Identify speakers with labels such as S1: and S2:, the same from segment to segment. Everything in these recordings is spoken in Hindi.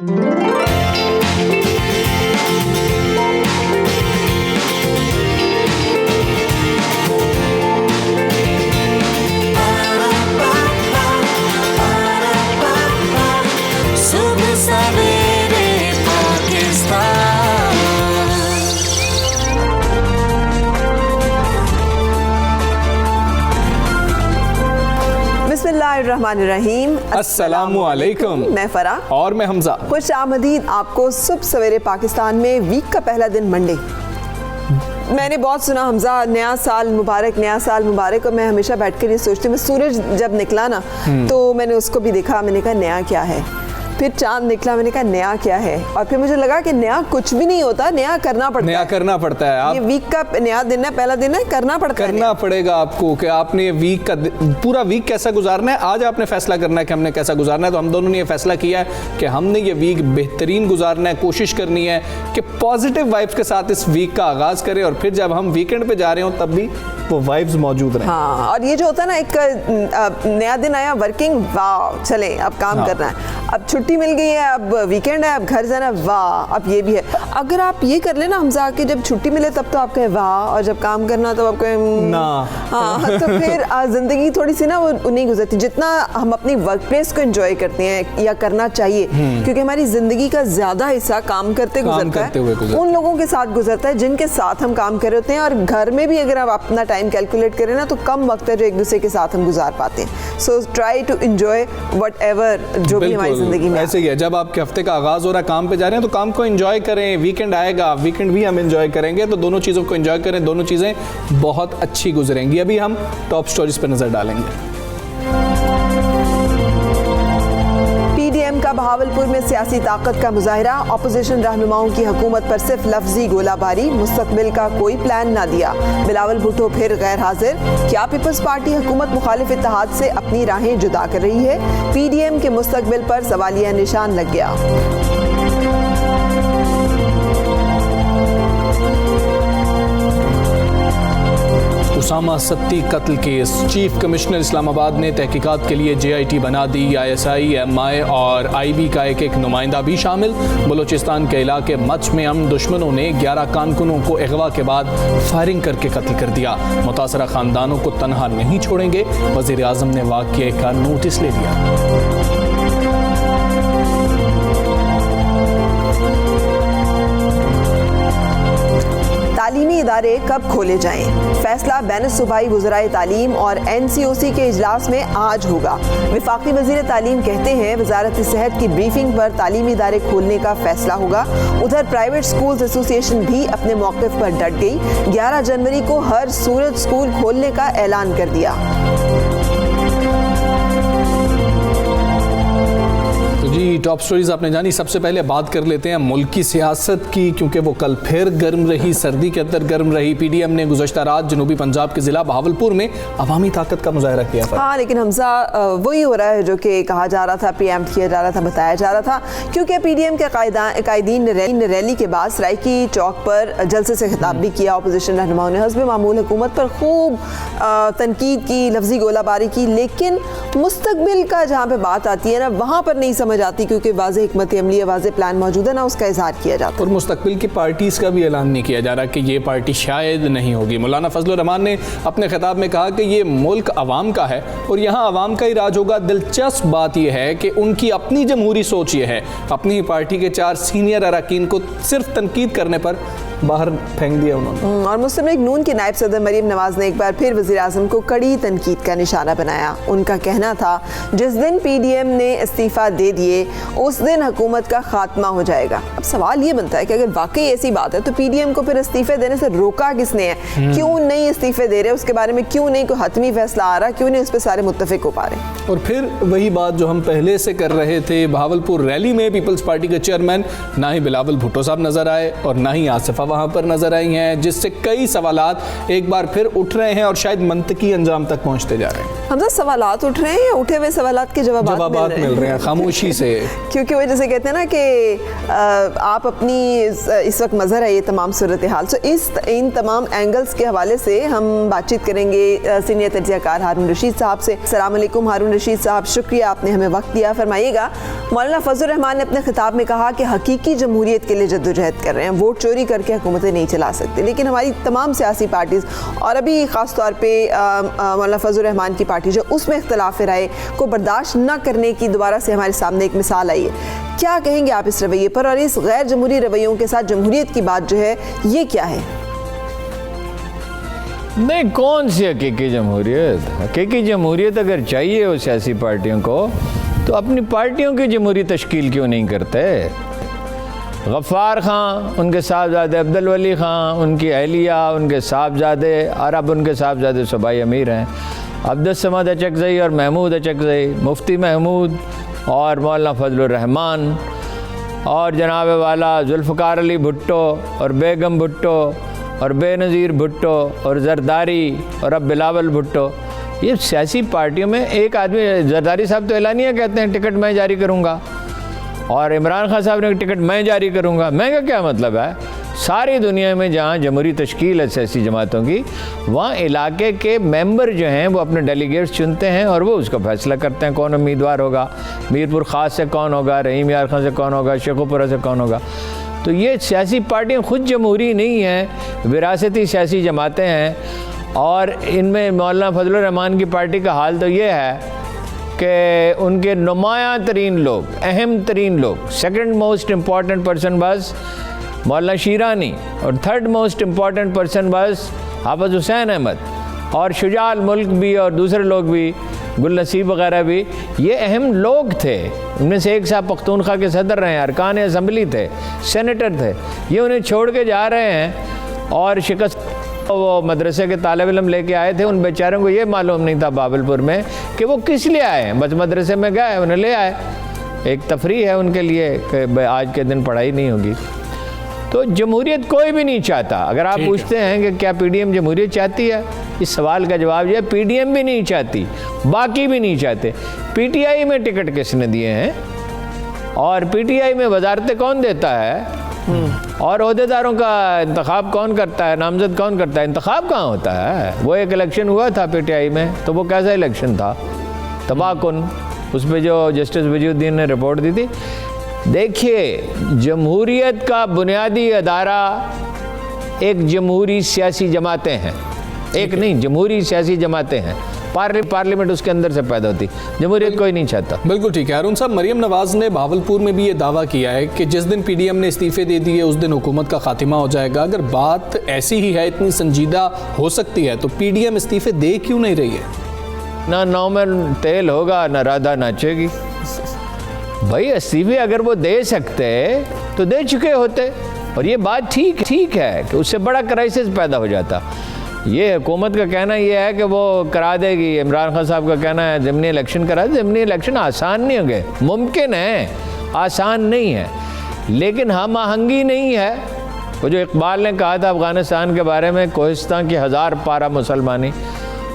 S1: बिस्मिल्लाहिर्रहमानिर्रहीम।
S2: अस्सलामुअलैकुम।
S1: मैं फरा
S2: और मैं हमजा।
S1: खुश आमदीद आपको सुबह सवेरे पाकिस्तान में वीक का पहला दिन मंडे। मैंने बहुत सुना हमजा नया साल मुबारक और मैं हमेशा बैठ कर ये सोचती हूँ, मैं सूरज जब निकला ना तो मैंने उसको भी देखा, मैंने कहा नया क्या है। फिर चांद निकला, मैंने कहा नया क्या है। और फिर मुझे लगा कि नया कुछ भी नहीं होता, नया करना पड़ता है। आप
S2: ये
S1: वीक का नया दिन है, पहला दिन है, करना
S2: पड़ेगा आपको कि आपने ये वीक का पूरा वीक कैसा गुजारना है। आज आपने फैसला करना है कि हमने कैसा गुजारना है। तो हम दोनों ने ये फैसला किया है कि हमने ये वीक बेहतरीन गुजारना है। कोशिश करनी है कि पॉजिटिव वाइब्स के साथ इस वीक का आगाज करें और फिर जब हम वीकेंड पे जा रहे हो तब भी वो वाइब्स मौजूद रहे।
S1: हाँ, और ये जो होता है ना, एक नया दिन आया, वर्किंग, वाह चले अब काम करना है, अब छुट्टी मिल गई है, अब वीकेंड है, अब घर जाना, वाह अब ये भी है। अगर आप ये कर लेना हमजा कि जब छुट्टी मिले तब तो आप कहें वाह, और जब काम करना तो आप कहें
S2: ना।
S1: हाँ, तो फिर जिंदगी थोड़ी सी ना वो नहीं गुजरती जितना हम अपनी वर्क प्लेस को एंजॉय करते हैं या करना चाहिए, क्योंकि हमारी जिंदगी का ज्यादा हिस्सा काम करते गुजरता है, उन लोगों के साथ गुजरता है जिनके साथ हम काम कर रहे होते हैं। और घर में भी अगर आप अपना टाइम कैलकुलेट करें ना तो कम वक्त है जो एक दूसरे के साथ हम गुजार पाते हैं। So try to enjoy whatever जो भी हमारी जिंदगी में।
S2: ऐसे ही है, जब आपके हफ्ते का आगाज हो रहा है, काम पे जा रहे हैं तो काम को एंजॉय करें। वीकेंड आएगा, वीकेंड भी हम एंजॉय करेंगे, तो दोनों चीज़ों को एंजॉय करें, दोनों चीज़ें बहुत अच्छी गुजरेंगी। अभी हम टॉप स्टोरीज पर नजर डालेंगे।
S1: पीडीएम का बहावलपुर में सियासी ताकत का मुजाहिरा, ऑपोजिशन रहनुमाओं की हुकूमत पर सिर्फ लफ्जी गोलाबारी, मुस्तकबिल का कोई प्लान ना दिया, बिलावल भुट्टो फिर गैर हाजिर। क्या पीपल्स पार्टी हुकूमत मुखालिफ इत्तेहाद से अपनी राहें जुदा कर रही है? पीडीएम के मुस्तकबिल पर सवालिया निशान लग गया।
S2: उसामा सत्ती कत्ल केस, चीफ कमिश्नर इस्लामाबाद ने तहकीकात के लिए JIT बना दी। ISI, MI और IB का एक नुमाइंदा भी शामिल। बलूचिस्तान के इलाके मच में हम दुश्मनों ने 11 कारकुनों को अगवा के बाद फायरिंग करके कत्ल कर दिया। मुतासरा खानदानों को तनहा नहीं छोड़ेंगे, वज़ीर आज़म ने वाक़ये का नोटिस ले लिया।
S1: तालीमी इदारे कब खोले जाएं? फैसला बैन सूबाई वज़राए तालीम और NCOC के इजलास में आज होगा। वफाकी वज़ीर तालीम कहते हैं वजारत सेहत की ब्रीफिंग पर तालीमी इदारे खोलने का फैसला होगा। उधर प्राइवेट स्कूल्स एसोसिएशन भी अपने मौक़िफ़ पर डट गई, 11 जनवरी को हर सूरत स्कूल खोलने का ऐलान कर दिया।
S2: जी, टॉप स्टोरीज आपने जानी। सबसे पहले बात कर लेते हैं मुल्क की सियासत की, क्योंकि वो कल फिर गर्म रही, सर्दी के अंदर गर्म रही। पीडीएम ने गुज़श्ता रात जनूबी पंजाब के ज़िला बहावलपुर में अवामी ताकत का मुजाहरा किया था।
S1: हाँ, लेकिन हमजा वही हो रहा है जो कि कहा जा रहा था, प्रीएम्प्ट किया जा रहा था, बताया जा रहा था, क्योंकि पीडीएम के कायदीन ने रैली के बाद सराइकी चौक पर जलसे से खिताब भी किया। अपोजिशन रहनुमाओं ने हस्ब मामूल हुकूमत पर खूब तनकीद की, लफ्जी गोलाबारी की, लेकिन मुस्तकबिल का जहाँ पे बात आती है ना, वहाँ पर नहीं समझ आती, क्योंकि वाज़ेह हिकमत अमली, वाज़ेह प्लान मौजूद है ना, उसका इज़हार किया जाता है।
S2: और मुस्तकबिल की पार्टीज़ का भी ऐलान नहीं किया जा रहा कि ये पार्टी शायद नहीं होगी। मौलाना फजलुर रहमान ने अपने खिताब में कहा कि ये मुल्क अवाम का है और यहाँ अवाम का ही राज होगा। दिलचस्प बात यह है कि उनकी अपनी जमहूरी सोच ये है, अपनी ही पार्टी के 4 सीनियर अरकान को सिर्फ तनकीद करने पर बाहर फेंक दिया उन्होंने।
S1: और मुस्लिम लीग नून की नायब सदर मरीम नवाज ने एक बार फिर वज़ीर आज़म को कड़ी तनकीद का निशाना बनाया। उनका कहना था जिस दिन पीडीएम ने इस्तीफ़ा दे दिए उस दिन हुकूमत का खात्मा हो जाएगा। अब सवाल ये बनता है कि अगर वाकई ऐसी बात है तो पीडीएम को फिर इस्तीफ़े देने से रोका किसने है? क्यों नहीं इस्तीफ़े दे रहे? उसके बारे में क्यों नहीं कोई हतमी फैसला आ रहा? क्यों नहीं उस पर सारे मुत्तफिक हो पा रहे?
S2: और फिर वही बात जो हम पहले से कर रहे थे, बहावलपुर रैली में पीपल्स पार्टी के चेयरमैन ना ही बिलावल भुट्टो साहब नजर आए और ना ही आसिफा वहाँ पर नजर आई हैं, जिससे कई सवालात एक बार फिर उठ रहे हैं और शायद मंतकी अंजाम तक पहुँचते जा रहे हैं।
S1: हम सवालात उठ रहे हैं या उठे हुए सवालात के जवाब
S2: मिल रहे हैं खामोशी से?
S1: क्योंकि वो जैसे कहते हैं ना कि आप अपनी इस वक्त मज़हर है ये तमाम सूरत हाल। तो इन तमाम एंगल्स के हवाले से हम बातचीत करेंगे सीनियर तज्ज़ियाकार हारून रशीद साहब से। अस्सलाम वालेकुम हारून रशीद साहब, शुक्रिया आपने हमें वक्त दिया। फरमाइएगा, मौलाना फजल रहमान ने अपने खिताब में कहा कि हकीकी जमहूरियत के लिए जद्दोजहद कर रहे हैं, वोट चोरी करके हुकूमतें नहीं चला सकते, लेकिन हमारी तमाम सियासी पार्टीज़ और अभी ख़ास तौर पर मौलाना फजल रहमान की पार्टी जो उसमें इख्तलाफ राय को बर्दाश्त न करने की दोबारा से हमारे सामने एक मिसाल आई है। क्या कहेंगे आप इस रवैये पर, और इस गैर जमहूरी रवैयों के साथ जमहूरियत की बात जो है ये क्या है?
S3: नहीं, कौन सी हकीकी जमहूरियत? हकीकी जमहूरियत अगर चाहिए हो सियासी पार्टियों को तो अपनी पार्टियों की जमहूरी तश्कील क्यों नहीं करते? गफ्फार खां, उनके साहबजादे अब्दुल वली खां, उनकी अहलिया, उनके साहबजादे और अब उनके साहबजादे सूबाई अमीर हैं, अब्दुल समद अचकज़ई और महमूद अचकज़ई, मुफ्ती महमूद और मौलाना फजलुर रहमान और जनाब वाला जुल्फ़कार अली भुट्टो और बेगम भुट्टो और बेनज़ीर भुट्टो और जरदारी और अब बिलावल भुट्टो। ये सियासी पार्टियों में एक आदमी, जरदारी साहब तो एलानिया कहते हैं टिकट मैं जारी करूँगा, और इमरान खान साहब ने टिकट मैं जारी करूँगा। मैं का क्या मतलब है? सारी दुनिया में जहाँ जमहूरी तश्कील है सियासी जमातों की, वहाँ इलाके के मेंबर जो हैं वो अपने डेलीगेट्स चुनते हैं और वो उसका फैसला करते हैं कौन उम्मीदवार होगा, मीरपुर ख़ास से कौन होगा, रहीम यार खान से कौन होगा, शेखुपुरा से कौन होगा। तो ये सियासी पार्टियाँ खुद जमहूरी नहीं हैं, विरासती सियासी जमातें हैं। और इनमें मौलाना फजलुर रहमान की पार्टी का हाल तो ये है कि उनके नुमायाँ तरीन लोग, अहम तरीन लोग, सेकंड मोस्ट इम्पॉर्टेंट पर्सन बस मौलाना शीरानी और थर्ड मोस्ट इम्पॉर्टेंट पर्सन बस हाफिज़ हुसैन अहमद, और शुजाल मुल्क भी और दूसरे लोग भी, गुल नसीब वगैरह भी, ये अहम लोग थे। उनमें से एक साहब पख्तूनख्वा के सदर रहे, अरकान असम्बली थे, सेनेटर थे। ये उन्हें छोड़ के जा रहे हैं और शिकस्त वो मदरसे के तालिब इल्म लेके आए थे। उन बेचारों को ये मालूम नहीं था बाबलपुर में कि वो किस लिए आए हैं, बस मदरसे में गए, उन्हें ले आए। एक तफरीह है उनके लिए कि आज के दिन पढ़ाई नहीं होगी। तो जमहूरियत कोई भी नहीं चाहता। अगर आप पूछते हैं कि क्या पीडीएम जमहूरियत चाहती है, इस सवाल का जवाब ये है, पीडीएम भी नहीं चाहती, बाकी भी नहीं चाहते। पीटीआई में टिकट किसने दिए हैं और पीटीआई में वजारतें कौन देता है और ओहदेदारों का इंतखाब कौन करता है, नामजद कौन करता है? इंतखाब कहाँ होता है? वो एक इलेक्शन हुआ था पीटीआई में, तो वो कैसा इलेक्शन था? तबाहकुन। उस पर जो जस्टिस वजीउद्दीन ने रिपोर्ट दी थी। देखिए, जमहूरियत का बुनियादी अदारा एक जमहूरी सियासी जमातें हैं, एक नहीं, जमहूरी सियासी जमातें हैं। पार्लियामेंट उसके अंदर से पैदा होती, जमहूरियत कोई नहीं चाहता।
S2: बिल्कुल ठीक है हारून साहब। मरियम नवाज़ ने भावलपुर में भी ये दावा किया है कि जिस दिन पीडीएम ने इस्तीफे दे दिए उस दिन हुकूमत का खात्मा हो जाएगा। अगर बात ऐसी ही है, इतनी संजीदा हो सकती है, तो पीडीएम इस्तीफे दे क्यों नहीं रही है?
S3: ना नौ में तेल होगा ना राधा नाचेगी। भाई इस्तीफे अगर वो दे सकते तो दे चुके होते, और ये बात ठीक है कि उससे बड़ा क्राइसिस पैदा हो जाता। ये हुकूमत का कहना ये है कि वो करा देगी, इमरान खान साहब का कहना है ज़िमनी इलेक्शन करा दे। ज़िमनी इलेक्शन आसान नहीं होंगे, मुमकिन है, आसान नहीं है, लेकिन हम आहंगी नहीं है। वो जो इकबाल ने कहा था अफ़गानिस्तान के बारे में, कोहिस्तान की 1000 पारा मुसलमानी,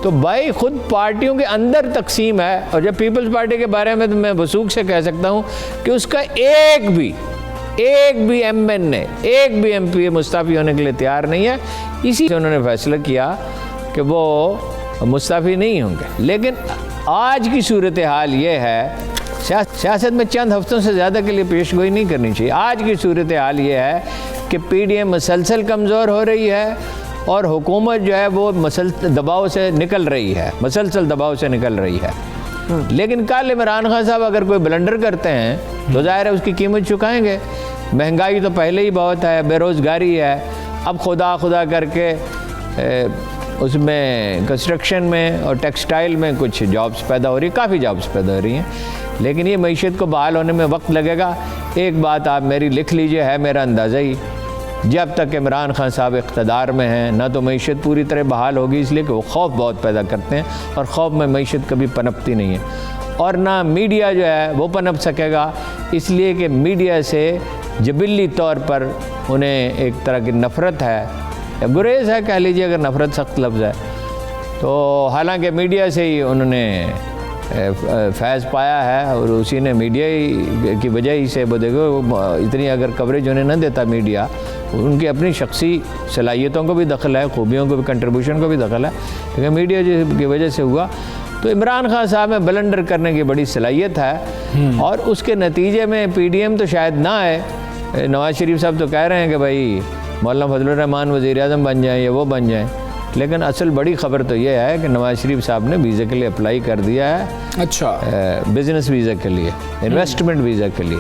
S3: तो भाई खुद पार्टियों के अंदर तकसीम है। और जब पीपल्स पार्टी के बारे में तो मैं वसूख से कह सकता हूँ कि उसका एक भी एमएनए, एक भी एमपी मुस्ताफ़ी होने के लिए तैयार नहीं है। इसी से उन्होंने फैसला किया कि वो मुस्ताफ़ी नहीं होंगे। लेकिन आज की सूरत हाल ये है, सियासत में चंद हफ्तों से ज़्यादा के लिए पेशगोई नहीं करनी चाहिए। आज की सूरत हाल ये है कि पीडीएम मुसलसल कमज़ोर हो रही है और हुकूमत जो है वो मुसलसल दबाव से निकल रही है। लेकिन कल इमरान खान साहब अगर कोई ब्लंडर करते हैं तो ज़ाहिर है उसकी कीमत चुकाएंगे। महंगाई तो पहले ही बहुत है, बेरोज़गारी है, अब खुदा करके उसमें कंस्ट्रक्शन में और टेक्सटाइल में कुछ जॉब्स पैदा हो रही, काफ़ी जॉब्स पैदा हो रही हैं, लेकिन ये मईशत को बहाल होने में वक्त लगेगा। एक बात आप मेरी लिख लीजिए, है मेरा अंदाज़ा ही, जब तक इमरान खान साहब इक़्तिदार में हैं ना तो मईशत पूरी तरह बहाल होगी, इसलिए कि वो खौफ बहुत पैदा करते हैं और खौफ में मईशत कभी पनपती नहीं है, और ना मीडिया जो है वो पनप सकेगा, इसलिए कि मीडिया से जबिल्ली तौर पर उन्हें एक तरह की नफ़रत है या गुरेज़ है, कह लीजिए अगर नफ़रत सख्त लफ्ज़ है, तो हालांकि मीडिया से ही उन्होंने फैज़ पाया है और उसी ने मीडिया ही की वजह ही से वो देखो इतनी अगर कवरेज उन्हें न देता मीडिया, उनकी अपनी शख्सी सलाहियतों को भी दखल है, खूबियों को भी, कंट्रीब्यूशन को भी दखल है, लेकिन मीडिया की वजह से हुआ। तो इमरान खान साहब में ब्लंडर करने की बड़ी सलाहियत है और उसके नतीजे में पीडीएम तो शायद ना आए। नवाज शरीफ साहब तो कह रहे हैं कि भाई मौलाना फजलुर रहमान वज़ीर आज़म बन जाएँ या वो बन जाएँ, लेकिन असल बड़ी ख़बर तो ये है कि नवाज शरीफ साहब ने वीज़ा के लिए अप्लाई कर दिया है।
S2: अच्छा,
S3: बिज़नेस वीज़ा के लिए, इन्वेस्टमेंट वीज़ा के लिए,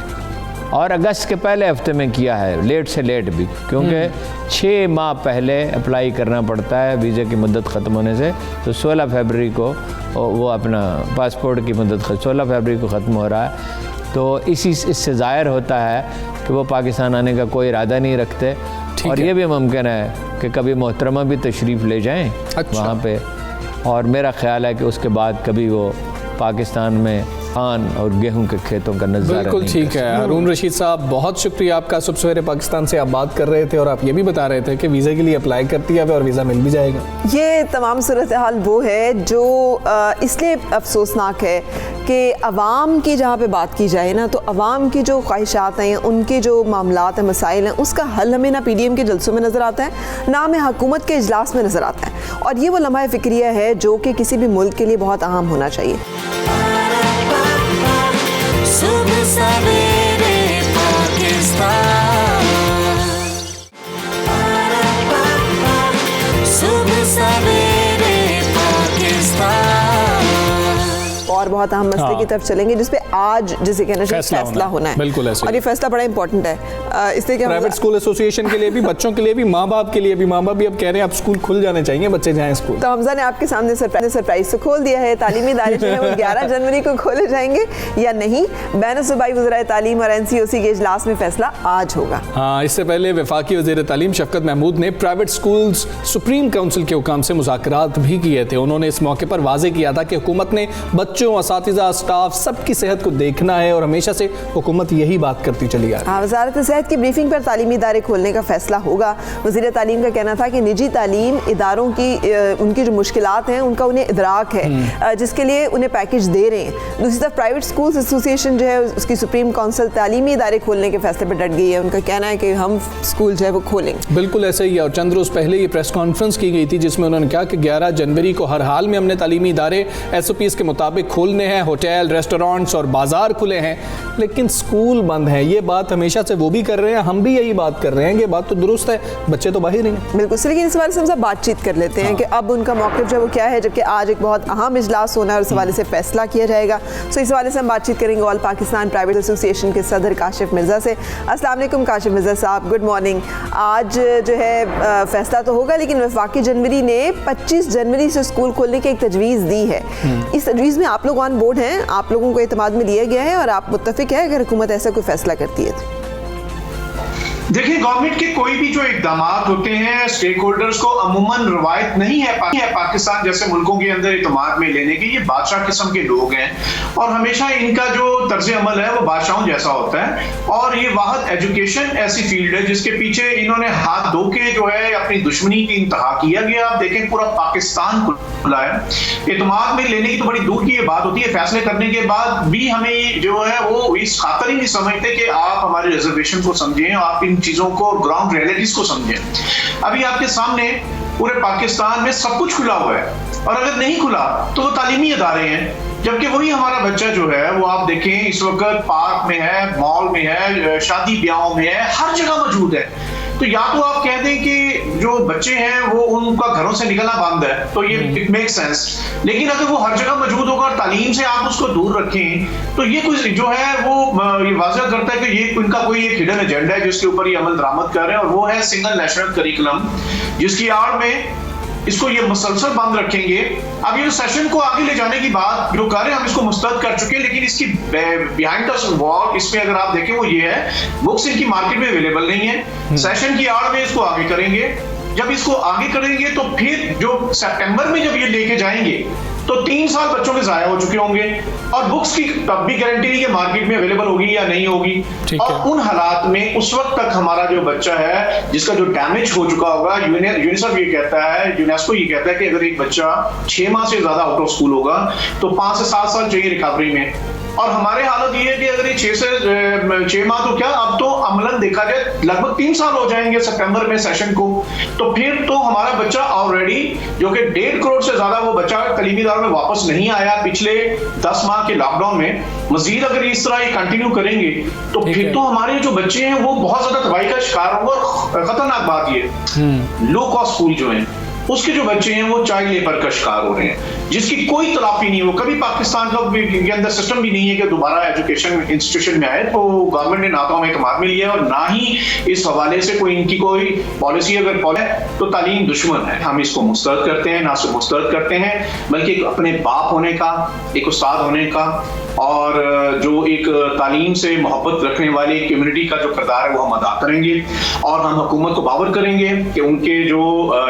S3: और अगस्त के पहले हफ्ते में किया है, लेट से लेट भी, क्योंकि 6 माह पहले अप्लाई करना पड़ता है वीज़ा की मुद्दत ख़त्म होने से। तो 16 फरवरी को वो अपना पासपोर्ट की मुद्दत 16 फरवरी को ख़त्म हो रहा है। तो इससे ज़ाहिर होता है कि वो पाकिस्तान आने का कोई इरादा नहीं रखते, और ये भी मुमकिन है कि कभी मोहतरमा भी तशरीफ़ ले जाएं वहाँ पे, और मेरा ख्याल है कि उसके बाद कभी वो पाकिस्तान में धान और गेहूं के खेतों का नज़ारा।
S2: बिल्कुल ठीक है। हारून रशीद साहब, बहुत शुक्रिया आपका। सुबह सवेरे पाकिस्तान से आप बात कर रहे थे और आप ये भी बता रहे थे कि वीज़ा के लिए अप्लाई करती है और वीज़ा मिल भी जाएगा।
S1: ये तमाम सूरत हाल वो है जो इसलिए अफसोसनाक है कि अवाम की जहाँ पे बात की जाए ना, तो अवाम की जो ख्वाहिशात हैं, उनके जो मामलात हैं, मसाइल हैं, उसका हल हमें ना पीडीएम के जलसों में नज़र आता है, ना हमें हुकूमत के इजलास में नज़र आता है। और ये वो लम्हा फ़िक्रिया है जो कि किसी भी मुल्क के लिए बहुत अहम होना चाहिए।
S4: सुबह सवेरे पाकिस्तान, सुबह सवेरे पाकिस्तान।
S1: और बहुत अहम मसले की तरफ चलेंगे जिसपे आज जिसे कहना चाहिए फैसला होना है।
S2: बिल्कुल ऐसे।
S1: और ये फैसला बड़ा इंपॉर्टेंट है। इससे क्या
S2: प्राइवेट स्कूल एसोसिएशन के लिए भी, बच्चों के लिए भी, माँ बाप के लिए भी, माँ बाप भी अब कह रहे हैं अब स्कूल खुल जाने चाहिए, बच्चे जाएं स्कूल।
S1: तो हमजा ने आपके सामने सरप्राइज तो खोल दिया है, तालीमी इदारे जो है वो 11 जनवरी को खोले जाएंगे या नहीं, बैन सूबाई वज़राए तालीम और एनसीओसी के इजलास में फैसला आज होगा।
S2: हाँ, इससे पहले वफाकी वज़ीर तालीम शफकत महमूद ने प्राइवेट स्कूल्स सुप्रीम काउंसिल के हुकाम से मुज़ाकरात भी किए थे। उन्होंने इस मौके पर वाज़े किया था कि हुकूमत ने बच्चों, असातिज़ा, स्टाफ सबकी सेहत को देखना है और हमेशा से हुकूमत यही बात करती चली आ रही है।
S1: वज़ारत सेहत की ब्रीफिंग पर तालीमी इदारे खोलने का फैसला होगा। वज़ीर तालीम का कहना था कि निजी तालीम इदारों की उनकी जो मुश्किलात हैं उनका उन्हें इदराक है, जिसके लिए उन्हें पैकेज दे रहे हैं। दूसरी तरफ प्राइवेट स्कूल्स एसोसिएशन जो है उसकी सुप्रीम काउंसिल तालीमी इदारे खोलने के फैसले पर डट गई है। उनका कहना है कि हम स्कूल जो है वो खोलेंगे।
S2: बिल्कुल ऐसे ही है। और चंद रोज़ पहले ये प्रेस कॉन्फ्रेंस की गई थी जिसमें उन्होंने कहा कि 11 जनवरी को हर हाल में हमने तालीमी इदारे SOPs के मुताबिक खोलने हैं, होटल, रेस्टोरेंट्स और बाजार खुले हैं, लेकिन स्कूल बंद है। ये बात हमेशा से वो भी कर रहे हैं, हम भी यही बात कर रहे हैं कि बात तो दुरुस्त है, बच्चे तो बाहर ही हैं।
S1: बिल्कुल, लेकिन इस बारे से हम बातचीत कर लेते हैं कि अब उनका मौक़िफ़ जो है वो क्या है, जबकि आज एक बहुत अहम इजलास होना है और इस हवाले से फैसला किया जाएगा। सो इस हवाले से हम बातचीत करेंगे ऑल पाकिस्तान प्राइवेट एसोसिएशन के सदर काशिफ मिर्ज़ा से। अस्सलाम वालेकुम काशिफ मिर्ज़ा साहब, गुड मॉर्निंग। आज जो है फैसला तो होगा, लेकिन वफाकी जनवरी ने 25 जनवरी से स्कूल खोलने की एक तजवीज़ दी है। इस तजवीज़ में आप लोग ऑन बोर्ड हैं, आप लोगों को एतमाद में लिया गया है और आप मुत्तफिक है अगर हुकूमत ऐसा कोई फैसला करती है तो?
S5: देखिए, गवर्नमेंट के कोई भी जो इकदाम होते हैं स्टेक होल्डर्स को अमूमन रवायत नहीं है पाकिस्तान जैसे मुल्कों के अंदर इत्मीनान में लेने की। ये बादशाह किस्म के लोग हैं और हमेशा इनका जो तर्ज अमल है वो बादशाहों जैसा होता है। और ये वाहद एजुकेशन ऐसी फील्ड है जिसके पीछे इन्होंने हाथ धो के जो है अपनी दुश्मनी की इंतहा किया गया। आप देखें पूरा पाकिस्तान खुला है, इत्मीनान में लेने की तो बड़ी दूर की ये बात होती है। फैसले करने के बाद भी हमें जो है वो इस खातर ही नहीं समझते कि आप हमारे रिजर्वेशन को समझें, आप इन चीजों को, ग्राउंड रियलिटीज को समझें। अभी आपके सामने पूरे पाकिस्तान में सब कुछ खुला हुआ है और अगर नहीं खुला तो वो तालीमी इदारे हैं, जबकि वही हमारा बच्चा जो है वो आप देखें इस वक्त पार्क में है, मॉल में है, शादी ब्याहों में है, हर जगह मौजूद है। तो या तो आप कह दें कि जो बच्चे हैं वो उनका घरों से निकलना बंद है, तो ये इट मेक सेंस। लेकिन अगर वो हर जगह मौजूद होगा और तालीम से आप उसको दूर रखें तो ये कुछ जो है वो ये वाज़ह करता है कि ये इनका कोई एक हिडन एजेंडा है जिसके ऊपर ये अमल दरामद कर रहे हैं, और वो है सिंगल नेशनल करिकुलम, जिसकी आड़ में इसको ये मुसलसल बंद रखेंगे। अब ये सेशन को आगे ले जाने की बात जो कर रहे हैं हम इसको मुस्तरद कर चुके हैं, लेकिन इसकी बिहाइंड द वॉल इसमें अगर आप देखें वो ये है बुक्स इनकी मार्केट में अवेलेबल नहीं है। सेशन की आड़ में इसको आगे करेंगे, जब इसको आगे करेंगे तो फिर जो सितंबर में जब ये लेके जाएंगे तो 3 साल बच्चों के जाया हो चुके होंगे और बुक्स की तब भी गारंटी नहीं कि मार्केट में अवेलेबल होगी या नहीं होगी। और उन हालात में उस वक्त तक हमारा जो बच्चा है जिसका जो डैमेज हो चुका होगा, यूनिसेफ ये कहता है, यूनेस्को ये कहता है कि अगर एक बच्चा 6 माह से ज्यादा आउट ऑफ स्कूल होगा तो 5 से 7 साल चाहिए रिकवरी में। और हमारे हालत ये है कि अगर ये 6 माह तो क्या, अब तो अमलन देखा जाए लगभग 3 साल हो जाएंगे सितंबर में सेशन को। तो फिर तो हमारा बच्चा ऑलरेडी जो कि 1.5 करोड़ से ज्यादा वो बच्चा तलीमी इदारों में वापस नहीं आया पिछले 10 माह के लॉकडाउन में। मजीद अगर इस तरह ये कंटिन्यू करेंगे तो फिर तो हमारे जो बच्चे हैं वो बहुत ज्यादा तबाही का शिकार होंगे। और खतरनाक बात ये लो कॉस्ट स्कूल जो है उसके जो बच्चे हैं वो चाइल्ड लेबर का शिकार हो रहे हैं, जिसकी कोई तलाफी नहीं है। वो कभी पाकिस्तान का के अंदर सिस्टम भी नहीं है कि दोबारा एजुकेशन इंस्टीट्यूशन में आए। तो गवर्नमेंट ने ना तो हमें एतमाद में लिया और ना ही इस हवाले से कोई इनकी कोई पॉलिसी अगर तो तालीम दुश्मन है। हम इसको मुस्तरद करते हैं, ना सिर्फ मुस्तरद करते हैं बल्कि अपने बाप होने का, एक उस्ताद होने का और जो एक तालीम से मोहब्बत रखने वाली कम्युनिटी का जो किरदार है वो हम अदा करेंगे। और हम हुकूमत को बावर करेंगे कि उनके जो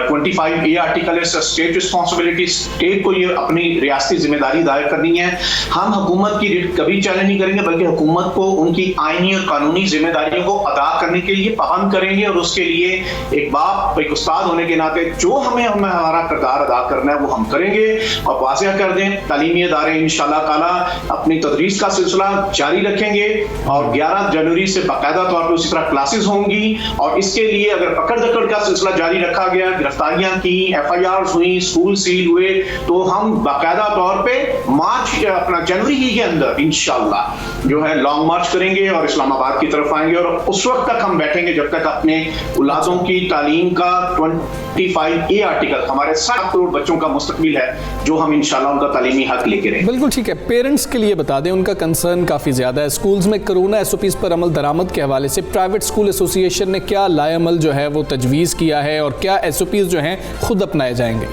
S5: 25A आर्टिकल है स्टेट रिस्पॉन्सिबिलिटी, स्टेट को ये अपनी रियासती जिम्मेदारी दायर करनी है। हम हुकूमत की कभी चैलेंज नहीं करेंगे बल्कि हुकूमत को उनकी आईनी और कानूनी जिम्मेदारियों को अदा करने के लिए पाबंद करेंगे। और उसके लिए एक बाप, एक उस्ताद होने के नाते जो हमें हमारा किरदार अदा करना है वो हम करेंगे। और वाज़ेह कर दें, तालीमी इदारे इंशाअल्लाह ताला अपनी तदरीस का सिलसिला जारी रखेंगे और 11 जनवरी से बाकायदा तौर पर उसी तरह क्लासेस होंगी। और इसके लिए अगर पकड़ दकड़ का सिलसिला जारी रखा गया, गिरफ्तारियां की, FIRs हुई, स्कूल सील हुए, तो हम बाकायदा तौर पे मार्च अपना जनवरी ही के अंदर इंशाअल्लाह जो है लॉन्ग मार्च करेंगे और इस्लामाबाद की तरफ आएंगे। और उस वक्त तक हम बैठेंगे जब तक अपने औलादों की तालीम का 25A आर्टिकल, हमारे 7 करोड़ बच्चों का मुस्तकबिल है जो हम इंशाअल्लाह उनका तालीमी हक लेके रहेंगे।
S2: बिल्कुल ठीक है। पेरेंट्स के लिए बता दें, उनका कंसर्न काफ़ी ज़्यादा है। स्कूल्स में कोरोना SOPs पर अमल दरामद के हवाले से प्राइवेट स्कूल एसोसिएशन ने क्या लाएअमल जो है वो तजवीज़ किया है और क्या SOPs जो हैं खुद अपनाए जाएंगे?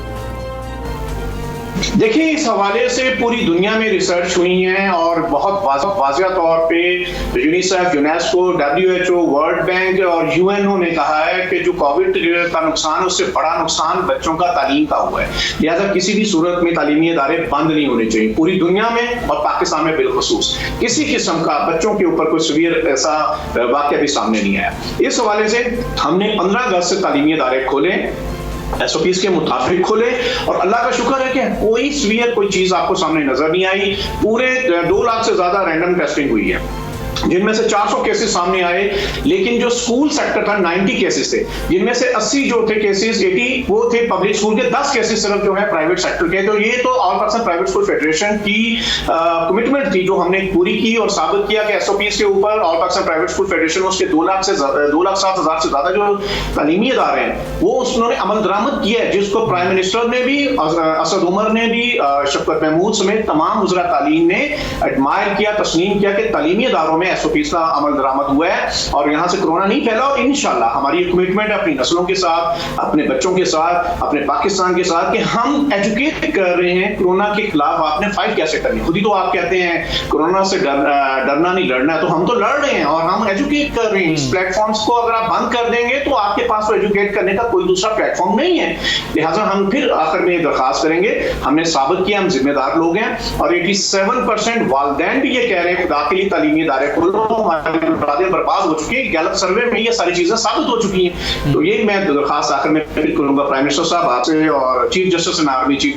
S5: देखिए, इस हवाले से पूरी दुनिया में रिसर्च हुई है और बहुत वाज़ेह तौर पे UNICEF, UNESCO, WHO, world bank और UNO ने कहा है कि जो कोविड का नुकसान, उससे बड़ा नुकसान बच्चों का तालीम का हुआ है। लिहाजा किसी भी सूरत में तालीमी इदारे बंद नहीं होने चाहिए पूरी दुनिया में और पाकिस्तान में बिलखुसूस। किसी किस्म का बच्चों के ऊपर कोई सीवियर ऐसा वाक़या भी सामने नहीं आया। इस हवाले से हमने 15 अगस्त से तालीमी इदारे खोले, SOPs के मुताबिक खोले और अल्लाह का शुक्र है कि कोई सीवियर कोई चीज आपको सामने नजर नहीं आई। पूरे 2 लाख से ज्यादा रैंडम टेस्टिंग हुई है जिनमें से 400 केसेस सामने आए। लेकिन जो स्कूल सेक्टर था 90 केसेस थे, जिनमें से 80 जो थे केसेस 80 वो थे पब्लिक स्कूल के, 10 केसेस सिर्फ जो है प्राइवेट सेक्टर के। तो ये तो all Pakistan private school federation की कमिटमेंट थी जो हमने पूरी की और साबित किया कि SOPs के ऊपर all Pakistan private school federation उसके 2,07,000 से ज्यादा जो तालीमी इदारे हैं वो उन्होंने अमल दरामद किया है, जिसको प्राइम मिनिस्टर ने भी, असद उमर ने भी, शफकत महमूद समेत तमाम वज़रा तालीम ने एडमायर किया, तस्लीम किया कि तालीमी इदारों में SOPs का अमल दरामद हुआ है और यहाँ से कोरोना नहीं फैला। और इंशाल्लाह हमारी कमिटमेंट है अपनी नस्लों के साथ, अपने बच्चों के साथ, अपने पाकिस्तान के साथ कि हम एजुकेट कर रहे हैं कोरोना के खिलाफ आपने फाइट कैसे करनी। खुद ही तो आप कहते हैं कोरोना से डरना नहीं लड़ना, तो हम तो लड़ रहे हैं और हम एजुकेट कर रहे हैं। इस प्लेटफॉर्म्स को अगर आप बंद कर देंगे तो आपके पास तो एजुकेट करने का कोई दूसरा प्लेटफॉर्म नहीं है। लिहाजा हम फिर आखिर में दरखास्त करेंगे, हमने साबित किया हम जिम्मेदार लोग हैं और 87% वालिदैन भी ये कह रहे हैं खुदा के लिए तालीमी इदारे हमारी बर्बाद हो चुकी है। गैलप सर्वे में ये सारी चीजें साबित हो चुकी हैं। तो ये मैं दरखास्त आखिर में फिर करूंगा प्राइम मिनिस्टर साहब आपसे और chief justice and army chief,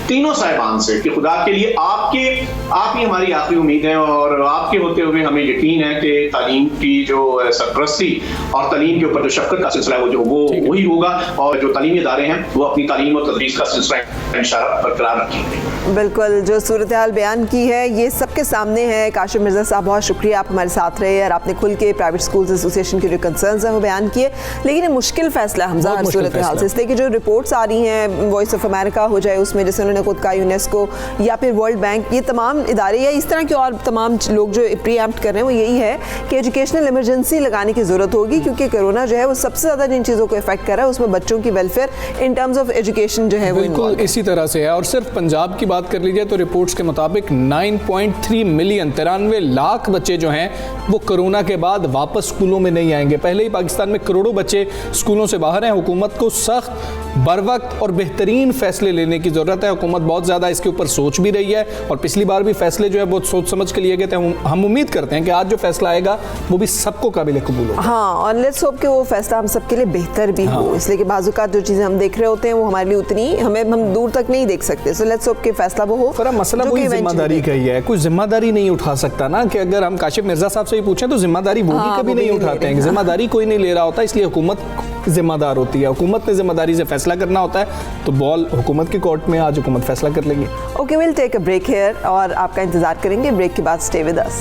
S5: तीनों साहिबान से कि खुदा के लिए आप ही हमारी आखिरी उम्मीद है और आपके होते हुए हमें यकीन है कि तालीम की जो सरपरस्ती और तालीम के ऊपर जो शफकत का सिलसिला है वो वही होगा और जो तालीमी इदारे हैं वो अपनी तालीम और तदरीस का सिलसिला इंशाअल्लाह बरकरार रखेंगे।
S1: बिल्कुल, जो सूरत हाल बयान की है ये सबके सामने है। काशिम मिर्ज़ा साहब, बहुत शुक्रिया, आप हमारे साथ रहे और आपने खुल के प्राइवेट स्कूल्स एसोसिएशन के जो कंसर्न्स हैं वो बयान किए। लेकिन ये मुश्किल फैसला हमजा हर सूरत हाल से, इसलिए कि जो रिपोर्ट्स आ रही हैं वॉइस ऑफ अमेरिका हो जाए उसमें, जैसे उन्होंने खुद कहा, यूनेस्को या फिर वर्ल्ड बैंक, ये तमाम इदारे या इस तरह के और तमाम लोग जो प्रीएम्प्ट कर रहे हैं वो यही है कि एजुकेशनल इमरजेंसी लगाने की ज़रूरत होगी क्योंकि कोरोना जो है वो सबसे ज़्यादा जिन चीज़ों को इफेक्ट कर रहा है उसमें बच्चों की welfare in terms of education जो है वो
S2: बिल्कुल इसी तरह से है। और सिर्फ पंजाब की बात कर लीजिए तो रिपोर्ट्स के मुताबिक 9.3 मिलियन 93 लाख बच्चे जो हैं वो कोरोना के बाद वापस स्कूलों में नहीं आएंगे। पहले ही पाकिस्तान में करोड़ों बच्चे स्कूलों से बाहर हैं। हुकूमत को सख्त बर वक्त और बेहतरीन फैसले लेने की ज़रूरत है। हुकूमत बहुत ज़्यादा इसके ऊपर सोच भी रही है और पिछली बार भी फैसले जो है बहुत सोच समझ के लिए गए थे। हम उम्मीद करते हैं कि आज जो फैसला आएगा वो भी सबको काबिल कबूल हो।
S1: हाँ, और लेट्स होप कि वो फैसला हम सबके लिए बेहतर भी हो, इसलिए कि बाज़-औक़ात जो चीज़ें हम देख रहे होते हैं वो हमारे लिए उतनी हम दूर तक नहीं देख सकते। सो लेट्स होप कि फैसला वो हो।
S2: पर मसला वही जिम्मेदारी का ही है, कोई जिम्मेदारी नहीं उठा सकता ना, कि अगर हम काशिफ मिर्जा साहब से ही पूछें तो जिम्मेदारी वो भी कभी नहीं उठाते हैं, जिम्मेदारी कोई नहीं ले रहा होता, इसलिए हुकूमत जिम्मेदार होती है। हुकूमत ने जिम्मेदारी से फैसला करना होता है, तो बॉल हुकूमत की कोर्ट में, आज हुकूमत फैसला कर लेगी।
S1: Okay, will take a break here और आपका इंतजार करेंगे। ब्रेक के बाद स्टे विद अस।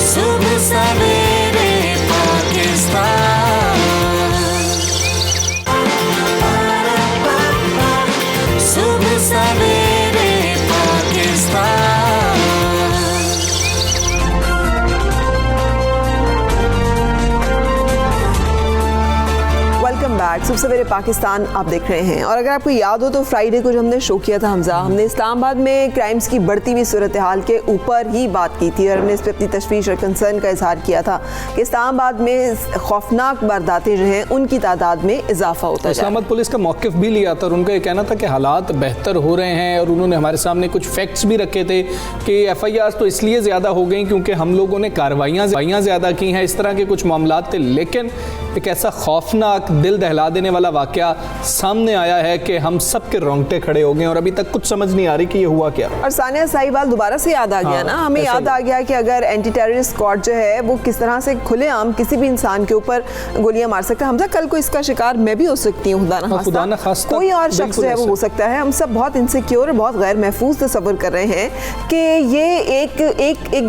S4: सुबह सवेरे पाकिस्तान, सुबह सवेरे पाकिस्तान।
S1: Welcome back. सुबह सवेरे पाकिस्तान आप देख रहे हैं, और अगर आपको याद हो तो फ्राइडे को जो हमने शो किया था हमजा, हमने इस्लामाबाद में क्राइम्स की बढ़ती हुई सूरत हाल के ऊपर ही बात की थी और हमने इस पर अपनी तशवीश और कंसर्न का इजहार किया था कि इस्लामाबाद में खौफनाक वारदातें जो हैं उनकी तादाद में इजाफा होता है।
S2: इस्लामाबाद पुलिस का मौक़िफ़ भी लिया था और उनका ये कहना था कि हालात बेहतर हो रहे हैं, और उन्होंने हमारे सामने कुछ फैक्ट्स भी रखे थे कि FIR तो इसलिए ज़्यादा हो गई क्योंकि हम लोगों ने कार्रवाइयाँ ज़्यादा की हैं, इस तरह के कुछ मामला थे। लेकिन एक ऐसा खौफनाक दिल दहला देने वाला वाकया सामने आया है कि हम सब के रोंगटे खड़े हो गए और अभी तक कुछ समझ नहीं आ रही कि ये हुआ क्या।
S1: और सानिया साहिबाल दोबारा से याद आ गया ना, हमें याद आ गया कि अगर एंटी टेररिस्ट स्क्वाड जो है वो किस तरह से खुलेआम किसी भी इंसान के ऊपर गोलियां मार सकता है। हमजा कल को इसका शिकार मैं भी हो सकती हूँ, खुदा ना खास्ता कोई और शख्स जो है वो हो सकता है। हम सब बहुत इनसिक्योर और बहुत गैर महफूज तस्वर कर रहे हैं कि ये एक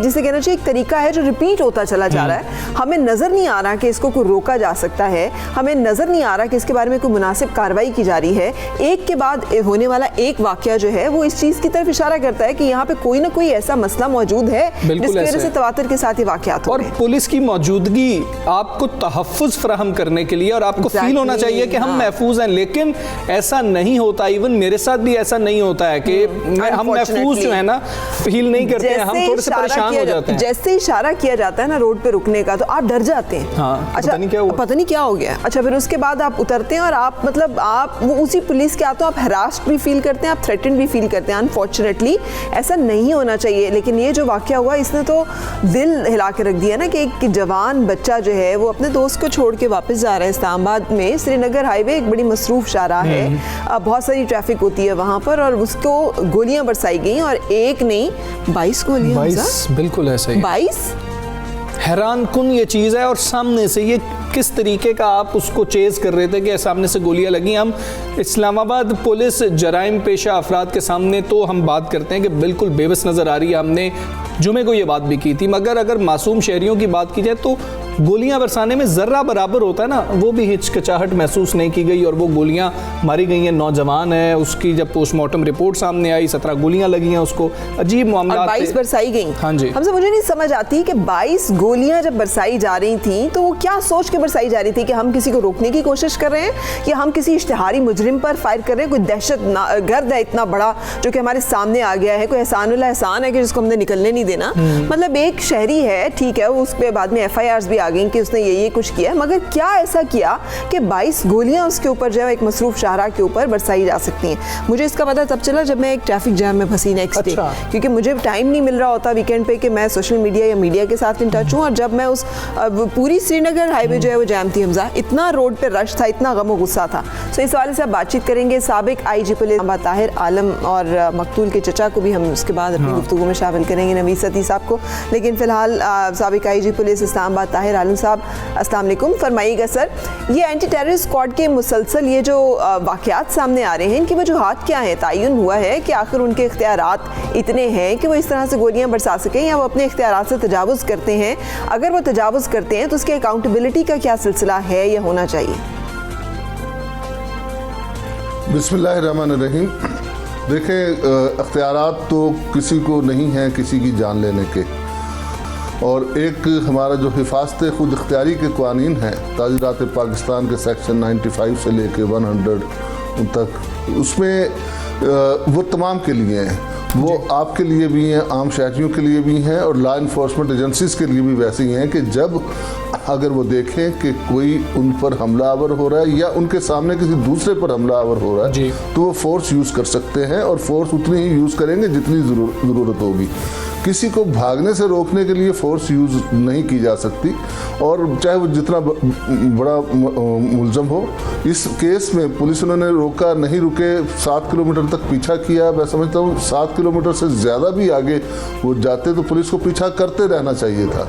S1: जिसे कहना चाहिए एक तरीका है जो रिपीट होता चला जा रहा है। हमें नजर नहीं आ रहा कि इसको कोई रोका जा सकता है, हमें नजर नहीं आ रहा कि इसके बारे में कोई मुनासिब कार्रवाई की जा रही है। एक के बाद होने वाला एक वाकया जो है वो इस चीज की तरफ इशारा करता है कि यहाँ पे कोई ना कोई ऐसा मसला मौजूद है जिसकी वजह से तवातर के साथ ही वाकयात हो रहे हैं।
S2: और पुलिस की मौजूदगी आपको तहफ़्फ़ुज़ फराहम करने के लिए, और आपको फील होना चाहिए कि हम महफूज हैं, लेकिन ऐसा नहीं होता। इवन मेरे साथ भी ऐसा नहीं होता है कि हम महफूज जो है ना फील नहीं करते हैं, हम थोड़े से परेशान हो जाते हैं।
S1: जैसे इशारा किया जाता है ना रोड पे रुकने का तो आप डर जाते हैं।
S2: हाँ,
S1: अच्छा, पता नहीं क्या हो गया। अच्छा, फिर उसके बाद आप उतरते हैं और आप वो उसी पुलिस के तो आप हरास्ट भी फील करते हैं, आप थ्रेटन भी फील करते हैं। अनफॉर्चुनेटली ऐसा नहीं होना चाहिए, लेकिन ये जो वाकया हुआ इसने तो दिल हिला के रख दिया ना कि एक जवान बच्चा जो है वो अपने दोस्त को छोड़ के वापस जा रहा है। इस्लामाबाद में श्रीनगर हाईवे एक बड़ी मसरूफ शाहराह है, बहुत सारी ट्रैफिक होती है वहाँ पर, और उसको गोलियां बरसाई गई और एक नहीं 22 गोलियां।
S2: 22, बिल्कुल ऐसे ही
S1: 22।
S2: हैरान कुन ये चीज़ है, और सामने से ये किस तरीके का आप उसको चेज़ कर रहे थे कि सामने से गोलियां लगी। हम इस्लामाबाद पुलिस जराइम पेशा अफराद के सामने तो हम बात करते हैं कि बिल्कुल बेबस नज़र आ रही है। हमने जुमे को ये बात भी की थी, मगर अगर मासूम शहरियों की बात की जाए तो गोलियां बरसाने में ज़र्रा बराबर होता है ना, वो भी हिचकिचाहट महसूस नहीं की गई और वो गोलियां मारी गई हैं। नौजवान है, उसकी जब पोस्टमार्टम रिपोर्ट सामने आई 17 गोलियां लगी हैं उसको। अजीब मामला,
S1: 22 बरसाई गई।
S2: हाँ जी,
S1: हमसे मुझे नहीं समझ आती कि 22 गोलियां जब बरसाई जा रही थी तो वो क्या सोच के बरसाई जा रही थी कि हम किसी को रोकने की कोशिश कर रहे हैं या हम किसी इश्तिहारी मुजरिम पर फायर कर रहे हैं। कोई दहशत गर्द है इतना बड़ा जो कि हमारे सामने आ गया है, कोई एहसानुल्लाह एहसान है कि जिसको हमने निकलने नहीं देना। मतलब एक शहरी है, ठीक है, उस पर बाद में FIRs भी आ गई कि उसने ये कुछ किया, मगर क्या ऐसा किया कि 22 गोलियां उसके ऊपर जो है एक मसरूफ शाहराह के ऊपर बरसाई जा सकती हैं। मुझे इसका पता तब चला जब मैं एक ट्रैफिक जैम में फंसी नेक्स्ट डे, क्योंकि मुझे टाइम नहीं मिल रहा होता वीकेंड पे कि मैं सोशल मीडिया या मीडिया के साथ इन टच हूँ। और जब मैं उस पूरी श्रीनगर हाईवे जो है वो जैम थी हमजा, इतना रोड पे रश था, इतना गम गुस्सा था। सो इस वाले से आप बातचीत करेंगे साबिक IG पुलिस ताहिर आलम और मकतूल के चचा को भी हम उसके बाद अपनी गुफ्तगू में शामिल करेंगे, नवीद सती साहब को। लेकिन फिलहाल साबिक IG पुलिस इस्लामाबाद ताहिर आलम साहब, अस्सलाम वालेकुम। फरमाइएगा सर, ये एंटी टेररिस्ट स्क्वाड के मुसलसल ये जो वाकयात सामने आ रहे हैं, इनकी वजूहात क्या है? तयन हुआ है कि आखिर उनके इख्तियारात इतने हैं कि वो इस तरह से गोलियां बरसा सकें, या वो अपने इख्तियारात से तजावुज़ करते हैं? अगर वो तजावुज़ करते हैं तो उसकी अकाउंटेबिलिटी का क्या सिलसिला है या होना चाहिए?
S6: बिस्मिल्लाहिर्रहमानिर्रहीम। देखें, इख्तियारात तो किसी को नहीं है किसी की जान लेने के, और एक हमारा जो हिफाजत खुद इख्तियारी के क़वानीन हैं ताज़ीरात पाकिस्तान के सेक्शन 95 से लेके 100 तक, उसमें वो तमाम के लिए हैं। वो आपके लिए भी हैं, आम शहरियों के लिए भी हैं और लॉ इन्फोर्समेंट एजेंसीज के लिए भी वैसे ही हैं कि जब अगर वो देखें कि कोई उन पर हमलावर हो रहा है या उनके सामने किसी दूसरे पर हमलावर हो रहा है तो वो फोर्स यूज़ कर सकते हैं और फोर्स उतनी ही यूज़ करेंगे जितनी ज़रूरत होगी। किसी को भागने से रोकने के लिए फोर्स यूज़ नहीं की जा सकती और चाहे वो जितना बड़ा मुलजम हो। इस केस में पुलिस उन्होंने रोका, नहीं रुके, 7 किलोमीटर तक पीछा किया। मैं समझता हूँ 7 किलोमीटर से ज़्यादा भी आगे वो जाते तो पुलिस को पीछा करते रहना चाहिए था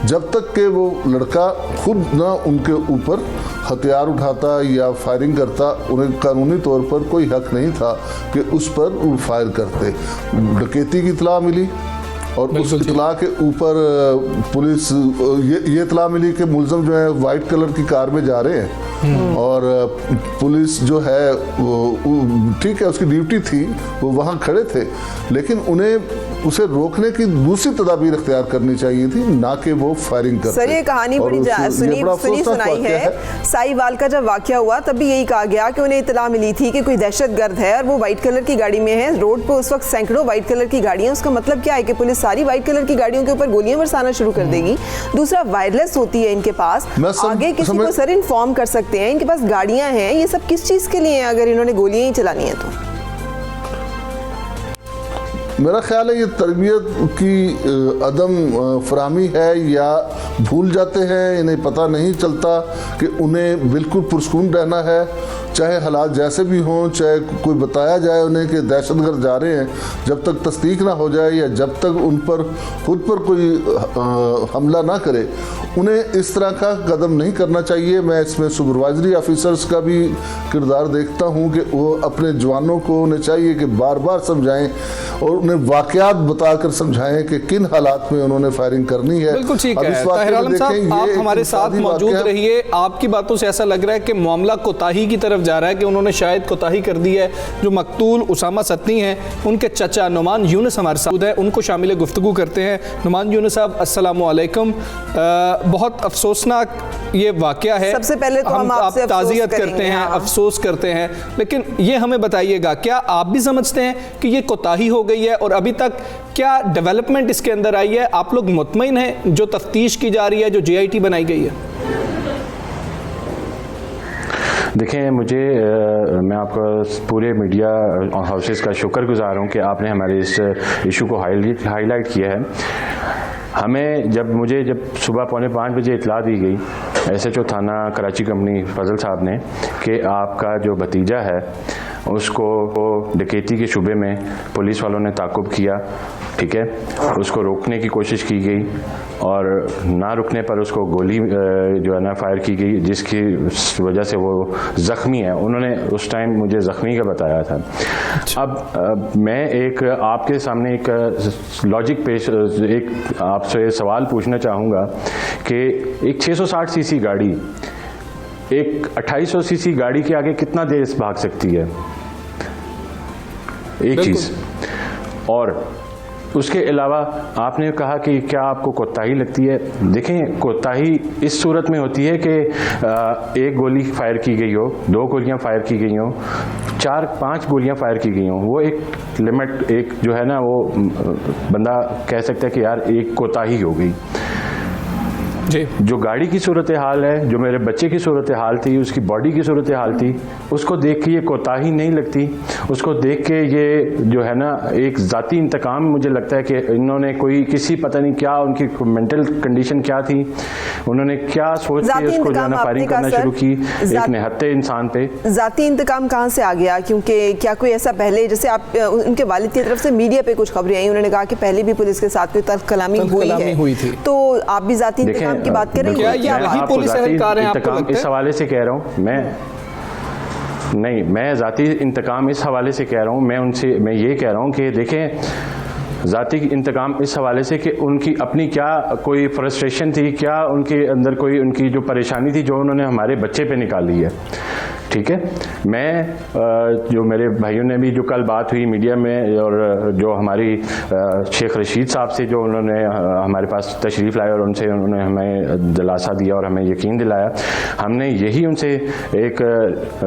S6: जब तक कि वो लड़का खुद ना उनके ऊपर हथियार उठाता या फायरिंग करता। उन्हें कानूनी तौर पर कोई हक नहीं था कि उस पर वो फायर करते। डकैती की इतला मिली और उस इतला के ऊपर पुलिस ये इतला मिली कि मुलजम जो है वाइट कलर की कार में जा रहे हैं और पुलिस जो है वो ठीक है उसकी ड्यूटी थी, वो वहाँ खड़े थे, लेकिन उन्हें उसे रोकने की दूसरी तदाबीर इख्तियार करनी चाहिए थी, ना कि वो फायरिंग करते।
S1: सर ये कहानी बड़ी सुनाई है। साहिवाल का जब वाकया हुआ तब भी यही कहा गया कि उन्हें इतला मिली थी कि कोई दहशतगर्द है और वो व्हाइट कलर की गाड़ी में है। रोड पर उस वक्त सैकड़ों व्हाइट कलर की गाड़ियां। उसका मतलब क्या है कि पुलिस सारी व्हाइट कलर की गाड़ियों के ऊपर गोलियां बरसाना शुरू कर देगी। दूसरा, वायरलेस होती है इनके पास, आगे किसी को सर इन्फॉर्म कर सकते हैं। इनके पास गाड़ियां हैं, ये सब किस चीज के लिए हैं अगर इन्होंने गोलियां ही चलानी है तो?
S6: मेरा ख्याल है ये तरबियत की अदम फराहमी है या भूल जाते हैं, इन्हें पता नहीं चलता कि उन्हें बिल्कुल पुरस्कून रहना है, चाहे हालात जैसे भी हों, चाहे कोई बताया जाए उन्हें कि दहशतगर्द जा रहे हैं, जब तक तस्दीक ना हो जाए या जब तक उन पर खुद पर कोई हमला ना करे उन्हें इस तरह का कदम नहीं करना चाहिए। मैं इसमें सुपरवाइजरी ऑफिसर्स का भी किरदार देखता हूं कि वो अपने जवानों को उन्हें चाहिए कि बार बार समझाएं और उन्हें वाकयात बताकर समझाएं कि किन हालात में उन्होंने फायरिंग करनी है।
S2: बिल्कुल ठीक है ताहिर आलम साहब, आप हमारे साथ मौजूद रहिए। आपकी बातों से ऐसा लग रहा है कि मामला कोताही की तरफ जा रहा है, कि उन्होंने शायद कोताही कर दी है। जो मकतूल उसामा सत्ती हैं उनके चचा नुमान यूनुस हमारे साथ है, उनको शामिल गुफ्तगू करते हैं। नुमान यूनुस साहब अस्सलाम वालेकुम। बहुत अफसोसनाक ये वाकया है।
S1: सबसे पहले तो हम आपसे
S2: ताज़ियत करते हैं, अफसोस करते हैं, लेकिन ये हमें बताइएगा क्या आप भी समझते हैं कि ये कोताही हो गई है और अभी तक क्या डेवलपमेंट इसके अंदर आई है? आप लोग मुतमईन हैं जो तफ्तीश की जा रही है, जो JIT बनाई गई है?
S7: देखें, मैं आपका पूरे मीडिया हाउसेस का शुक्रगुजार हूं कि आपने हमारे इस इशू को हाईलाइट किया है। हमें जब सुबह 4:45 बजे इतला दी गई SHO थाना कराची कंपनी फजल साहब ने कि आपका जो भतीजा है उसको डकैती के शुबे में पुलिस वालों ने ताक़ुब किया, ठीक है, उसको रोकने की कोशिश की गई और ना रुकने पर उसको गोली जो है ना फायर की गई, जिसकी वजह से वो ज़ख्मी है। उन्होंने उस टाइम मुझे ज़ख्मी का बताया था। अब मैं एक आपके सामने एक लॉजिक एक आपसे सवाल पूछना चाहूँगा कि एक 660 सीसी गाड़ी एक 2800 सीसी गाड़ी के आगे कितना देर भाग सकती है? एक चीज़। और उसके अलावा आपने कहा कि क्या आपको कोताही लगती है? देखें, कोताही इस सूरत में होती है कि एक गोली फायर की गई हो, 2 गोलियां फायर की गई हो, 4-5 गोलियां फायर की गई हो, वो एक लिमिट, एक जो है ना, वो बंदा कह सकता है कि यार एक कोताही हो गई।
S2: जी।
S7: जो गाड़ी की सूरत हाल है, जो मेरे बच्चे की सूरत हाल थी, उसकी बॉडी की सूरत हाल थी, उसको देख के ये कोताही नहीं लगती। उसको देख के ये जो है ना एक ज़ाती इंतकाम, मुझे लगता है कि इन्होंने कोई किसी पता नहीं क्या उनकी मेंटल कंडीशन क्या थी, उन्होंने क्या सोच के उसको जो है ना फायरिंग करना शुरू की एक निहत्ते इंसान पे।
S1: ज़ाती इंतकाम कहाँ से आ गया? क्योंकि क्या कोई ऐसा पहले, जैसे आप उनके वालिद की तरफ से मीडिया पे कुछ खबरें आई, उन्होंने कहा कि पहले भी पुलिस के साथ कोई तल्ख कलामी हुई थी, तो आप भी ज़ाती इंतकाम की बात कर रही हैं?
S7: इस हवाले से कह रहा हूँ मैं ज़ाती इंतकाम इस हवाले से कह रहा हूँ, मैं ये कह रहा हूँ कि देखें, ज़ाती इंतकाम इस हवाले से कि उनकी अपनी क्या कोई फ्रस्ट्रेशन थी, क्या उनके अंदर कोई उनकी जो परेशानी थी जो उन्होंने हमारे बच्चे पे निकाली है। ठीक है। मैं जो मेरे भाइयों ने भी जो कल बात हुई मीडिया में, और जो हमारी शेख रशीद साहब से जो उन्होंने हमारे पास तशरीफ़ लाया और उनसे उन्होंने हमें दिलासा दिया और हमें यकीन दिलाया, हमने यही उनसे एक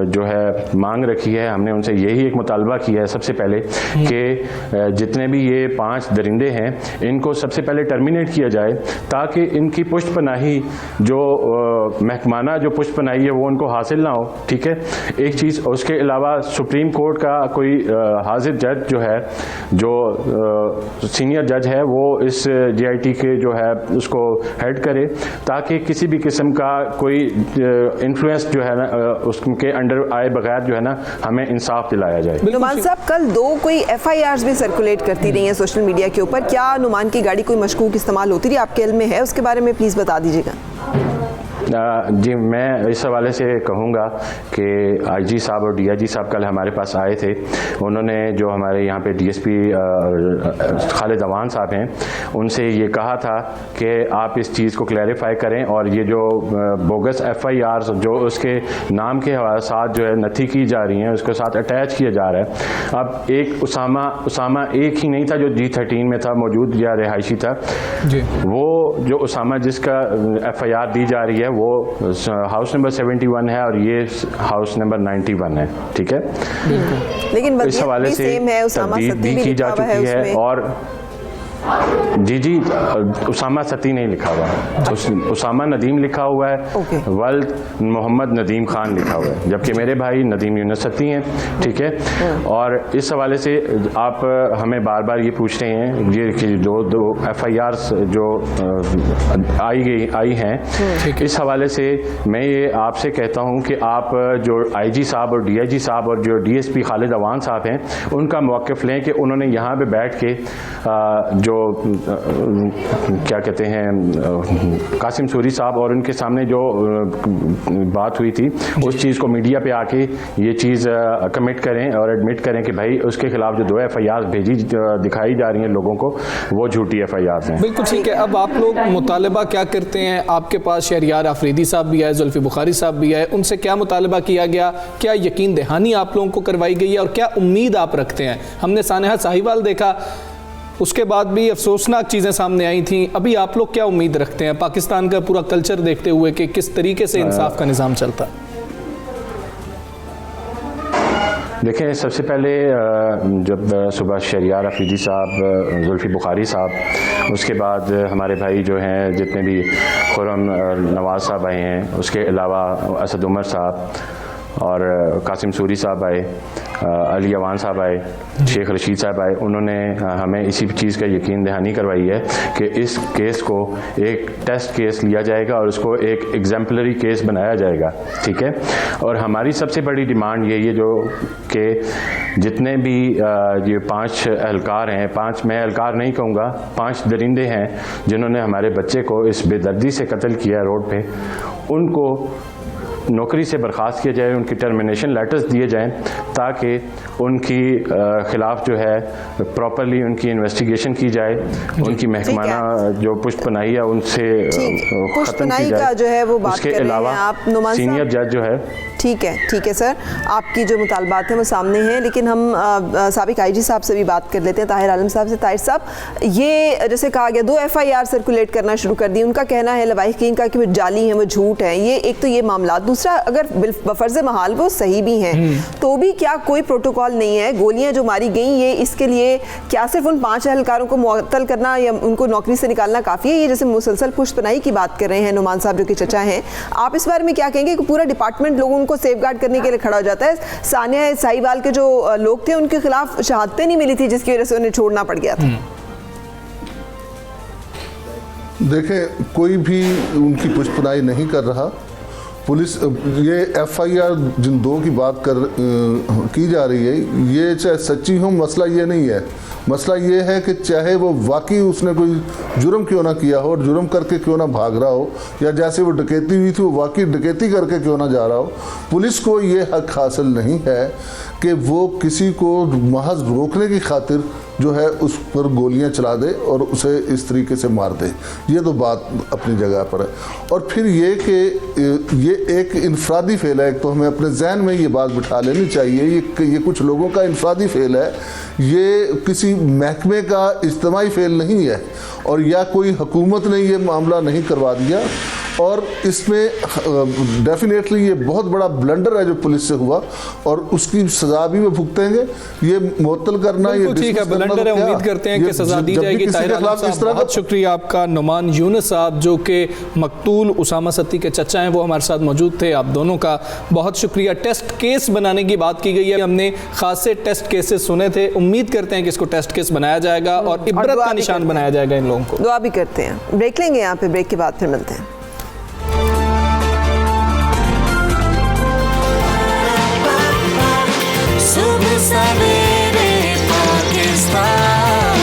S7: जो है मांग रखी है, हमने उनसे यही एक मुतालबा किया है सबसे पहले कि जितने भी ये 5 दरिंदे हैं इनको सबसे पहले टर्मिनेट किया जाए, ताकि इनकी पुष्ट पनाही जो महकमाना जो पुष्ट पनाही है वो उनको हासिल ना हो। ठीक है, एक चीज़। उसके अलावा सुप्रीम कोर्ट का कोई हाजिर जज जो है, जो सीनियर जज है, वो इस JIT के जो है उसको हेड करे, ताकि किसी भी किस्म का कोई इन्फ्लुएंस जो है ना उसके अंडर आए बगैर जो है ना हमें इंसाफ दिलाया जाए।
S1: नुमान साहब, कल 2 कोई FIRs भी सर्कुलेट करती रही हैं सोशल मीडिया के ऊपर, क्या नुमान की गाड़ी कोई मशकूक इस्तेमाल होती रही आपके इल्म में है? उसके बारे में प्लीज़ बता दीजिएगा।
S7: जी, मैं इस हवाले से कहूँगा कि IG साहब और DIG साहब कल हमारे पास आए थे। उन्होंने जो हमारे यहाँ पे DSP खालिद अवान साहब हैं, उनसे ये कहा था कि आप इस चीज़ को क्लैरिफाई करें और ये जो बोगस FIRs जो उसके नाम के साथ जो है नथी की जा रही हैं, उसके साथ अटैच किया जा रहा है। अब एक उसामा एक ही नहीं था जो G13 में था मौजूद या रिहायशी था जी। वो जो उसामा जिसका FIR दी जा रही है वो हाउस नंबर 71 है और ये हाउस नंबर 91 है। ठीक है,
S1: लेकिन
S7: इस हवाले से तब्दील भी की जा चुकी है। और जी उसामा सती नहीं लिखा हुआ है, उसामा नदीम लिखा हुआ है, वल्द मोहम्मद नदीम खान लिखा हुआ है, जबकि मेरे भाई नदीम यूनुस सती हैं। ठीक है, और इस हवाले से आप हमें बार बार ये पूछ रहे हैं ये कि जो 2 FIRs जो आई हैं, इस हवाले से मैं ये आपसे कहता हूँ कि आप जो IG साहब और DIG साहब और जो DSP खालिद अवान साहब हैं उनका मौक़िफ़ लें कि उन्होंने यहाँ पे बैठ के जो क्या कहते हैं कासिम सूरी साहब और उनके सामने जो बात हुई थी उस चीज़ को मीडिया पे आके ये चीज़ कमिट करें और एडमिट करें कि भाई उसके खिलाफ जो 2 FIRs भेजी दिखाई जा रही हैं लोगों को वो झूठी FIRs हैं।
S2: बिल्कुल ठीक है। अब आप लोग मुतालबा क्या करते हैं? आपके पास शहरियार आफरीदी साहब भी है, जुल्फी बुखारी साहब भी है, उनसे क्या मुतालबा किया गया? क्या यकीन दहानी आप लोगों को करवाई गई है और क्या उम्मीद आप रखते हैं? हमने सानेहा साहिवाल देखा, उसके बाद भी अफसोसनाक चीज़ें सामने आई थी। अभी आप लोग क्या उम्मीद रखते हैं पाकिस्तान का पूरा कल्चर देखते हुए कि किस तरीके से इंसाफ का निज़ाम चलता है?
S7: देखें, सबसे पहले जब सुबह शहरियार आफरीदी साहब, जुल्फी बुखारी साहब, उसके बाद हमारे भाई जो हैं जितने भी खुर्रम नवाज़ साहब आए हैं, उसके अलावा असद उमर साहब और कासिम सूरी साहब आए, अली अवान साहब आए, शेख रशीद साहब आए, उन्होंने हमें इसी चीज़ का यकीन दहानी करवाई है कि इस केस को एक टेस्ट केस लिया जाएगा और उसको एक एग्जाम्पलरी केस बनाया जाएगा। ठीक है, और हमारी सबसे बड़ी डिमांड यही है जो कि जितने भी ये 5 एहलकार हैं, 5 मैं एहलकार नहीं कहूँगा, 5 दरिंदे हैं जिन्होंने हमारे बच्चे को इस बेदर्दी से कत्ल किया रोड पे, उनको नौकरी से बर्खास्त किया जाए, उनकी टर्मिनेशन लेटर्स दिए जाएं ताकि उनकी खिलाफ जो है प्रॉपरली उनकी इन्वेस्टिगेशन की जाए, उनकी महकमाना जो पुष्ट पनाही है उनसे ख़त्म की जाए।
S1: जो है वो बात
S7: उसके
S1: कर
S7: अलावा
S1: आप नुमान
S7: सीनियर जज जो है,
S1: ठीक है सर, आपकी जो मुतालबात हैं वो सामने हैं, लेकिन हम साबिक IG साहब से भी बात कर लेते हैं, ताहिर आलम साहब से। ताहिर साहब, ये जैसे कहा गया 2 FIR सर्कुलेट करना शुरू कर दी, उनका कहना है लवाहिकीन का कि वो जाली हैं, वो झूठ है, ये एक तो ये मामला। दूसरा, अगर बफर्ज महाल वो सही भी हैं तो भी क्या कोई प्रोटोकॉल नहीं है? गोलियां जो मारी गई ये इसके लिए क्या सिर्फ उन 5 एहलकारों को मुअत्तल करना या उनको नौकरी से निकालना काफ़ी है? ये जैसे मुसलसल पुष्ट पनाही की बात कर रहे हैं नुमान साहब जो कि चचा हैं, आप इस बारे में क्या कहेंगे कि पूरा डिपार्टमेंट लोगों को सेफगार्ड करने के लिए खड़ा हो जाता है? सानिया साहिवाल के जो लोग थे उनके खिलाफ शहादतें नहीं मिली थी जिसकी वजह से उन्हें छोड़ना पड़ गया था।
S6: देखें, कोई भी उनकी पुष्पनाई नहीं कर रहा। पुलिस ये FIR जिन 2 की बात की जा रही है, ये चाहे सच्ची हो, मसला ये नहीं है। मसला ये है कि चाहे वो वाकई उसने कोई जुर्म क्यों ना किया हो और जुर्म करके क्यों ना भाग रहा हो, या जैसे वो डकैती हुई थी वो वाकई डकैती करके क्यों ना जा रहा हो, पुलिस को ये हक हासिल नहीं है कि वो किसी को महज रोकने की खातिर जो है उस पर गोलियां चला दे और उसे इस तरीके से मार दे। ये तो बात अपनी जगह पर है। और फिर ये कि ये एक इनफरादी फेल है। एक तो हमें अपने जहन में ये बात बिठा लेनी चाहिए, ये कुछ लोगों का इनफरादी फेल है, ये किसी महकमे का इज्तिमाई फेल नहीं है, और या कोई हुकूमत ने ये मामला नहीं करवा दिया। और इसमें डेफिनेटली ये बहुत बड़ा ब्लंडर है जो पुलिस से हुआ, और उसकी सजा भी वो भुगतेंगे। ये मुअत्तल करना, ये
S2: ठीक है, ब्लंडर है, उम्मीद करते हैं कि सजा दी जाएगी। ताहिर आलम साहब, बहुत शुक्रिया आपका। नुमान यूनुस साहब जो कि मकतूल उसामा सत्ती के चचा हैं, वो हमारे साथ मौजूद थे। आप दोनों का बहुत शुक्रिया। टेस्ट केस बनाने की बात की गई है, हमने खासे टेस्ट केसेस सुने थे। उम्मीद करते हैं कि इसको टेस्ट केस बनाया जाएगा और इबरत का निशान बनाया जाएगा इन लोगों को।
S1: दुआ भी करते हैं। ब्रेक लेंगे यहाँ पे, ब्रेक के बाद फिर मिलते हैं।
S4: सुबह सवेरे पाकिस्तान,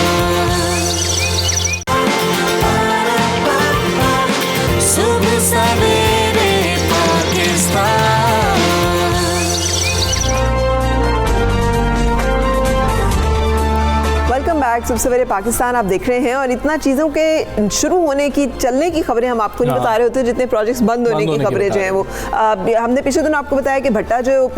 S4: सुबह सवेरे पाकिस्तान।
S1: Welcome back. सुबह सवेरे पाकिस्तान आप देख रहे हैं, और इतना चीज़ों के शुरू होने की, चलने की खबरें हम आपको नहीं बता रहे होते, जितने प्रोजेक्ट्स बंद होने की खबरें जो हैं वो हमने पिछले दिनों आपको बताया कि भट्टा जो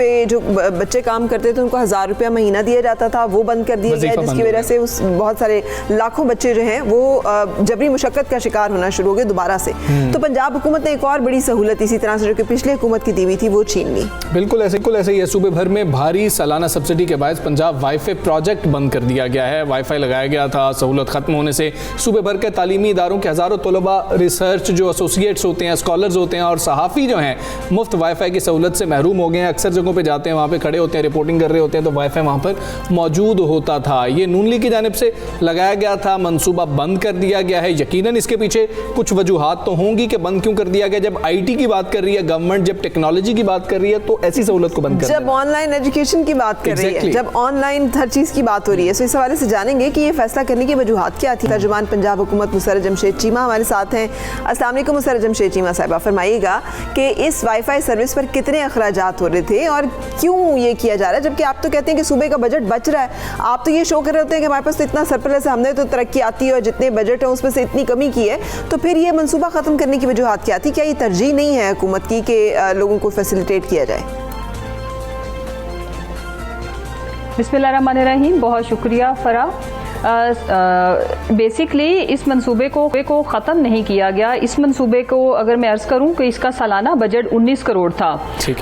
S1: बच्चे काम करते थे उनको 1000 रुपया महीना दिया जाता था, वो बंद कर दिया गया, जिसकी वजह से उस बहुत सारे लाखों बच्चे जो हैं वो जबरी मुशक्कत का शिकार होना शुरू हो गए दोबारा से। तो पंजाब हुकूमत ने एक और बड़ी सहूलत इसी तरह से जो कि पिछली हुकूमत की दी हुई थी वो छीन ली।
S2: बिल्कुल ऐसे ही है। सूबे भर में भारी सालाना सब्सिडी के बायस पंजाब वाईफाई प्रोजेक्ट बंद कर दिया गया है। वाईफाई लगाया गया था, सहूलत खत्म होने से सूबे भर के तालीमी इदारों के हज़ारों तलबा, रिसर्च जो एसोसिएट्स होते हैं, स्कॉलर्स होते हैं और सहाफ़ी जो हैं मुफ्त वाईफाई की सहूलत से महरूम हो गए हैं। अक्सर जगहों पे जाते हैं, वहाँ पे खड़े होते हैं, रिपोर्टिंग कर रहे होते हैं, तो वाईफाई वहाँ पर मौजूद होता था। ये नून लीग की जानिब से लगाया गया था, मनसूबा बंद कर दिया गया है। यकीनन इसके पीछे कुछ वजूहात तो होंगी कि बंद क्यों कर दिया गया। जब IT की बात कर रही है गवर्नमेंट, जब टेक्नोलॉजी की बात कर रही है, तो ऐसी सहूलत को बंद कर,
S1: जब ऑनलाइन एजुकेशन की बात कर रही है, जब ऑनलाइन हर चीज़ की बात हो रही है, तो इस हवाले से जानेंगे कि ये फैसला करने की वजूहात क्या थी। तर्जुमान पंजाब हुकूमत मुसर्रत जमशेद चीमा हमारे साथ हैं। अस्सलाम वालेकुम मुसर्रत जमशेद चीमा साहिबा, फरमाइएगा कि इस वाईफाई सर्विस पर कितने अखराजात हो रहे थे और क्यों ये किया जा रहा है, जबकि आप तो कहते हैं कि सूबे का बजट बच रहा है। आप तो ये शो कर रहे होते हैं कि हमारे पास तो इतना सरप्लस है, हमने तो तरक्की आती है और जितने बजट है उसमें से इतनी कमी की है। तो फिर ये मनसूबा ख़त्म करने की वजूहात क्या थी? क्या ये तरजीह नहीं है हुकूमत की कि लोगों को फैसिलिटेट किया जाए?
S8: बिस्मिल्लाहिर्रहमानिर्रहीम, बहुत शुक्रिया फ़रा। बेसिकली इस मंसूबे को ख़त्म नहीं किया गया। इस मंसूबे को अगर मैं अर्ज़ करूं कि इसका सालाना बजट 19 करोड़ था,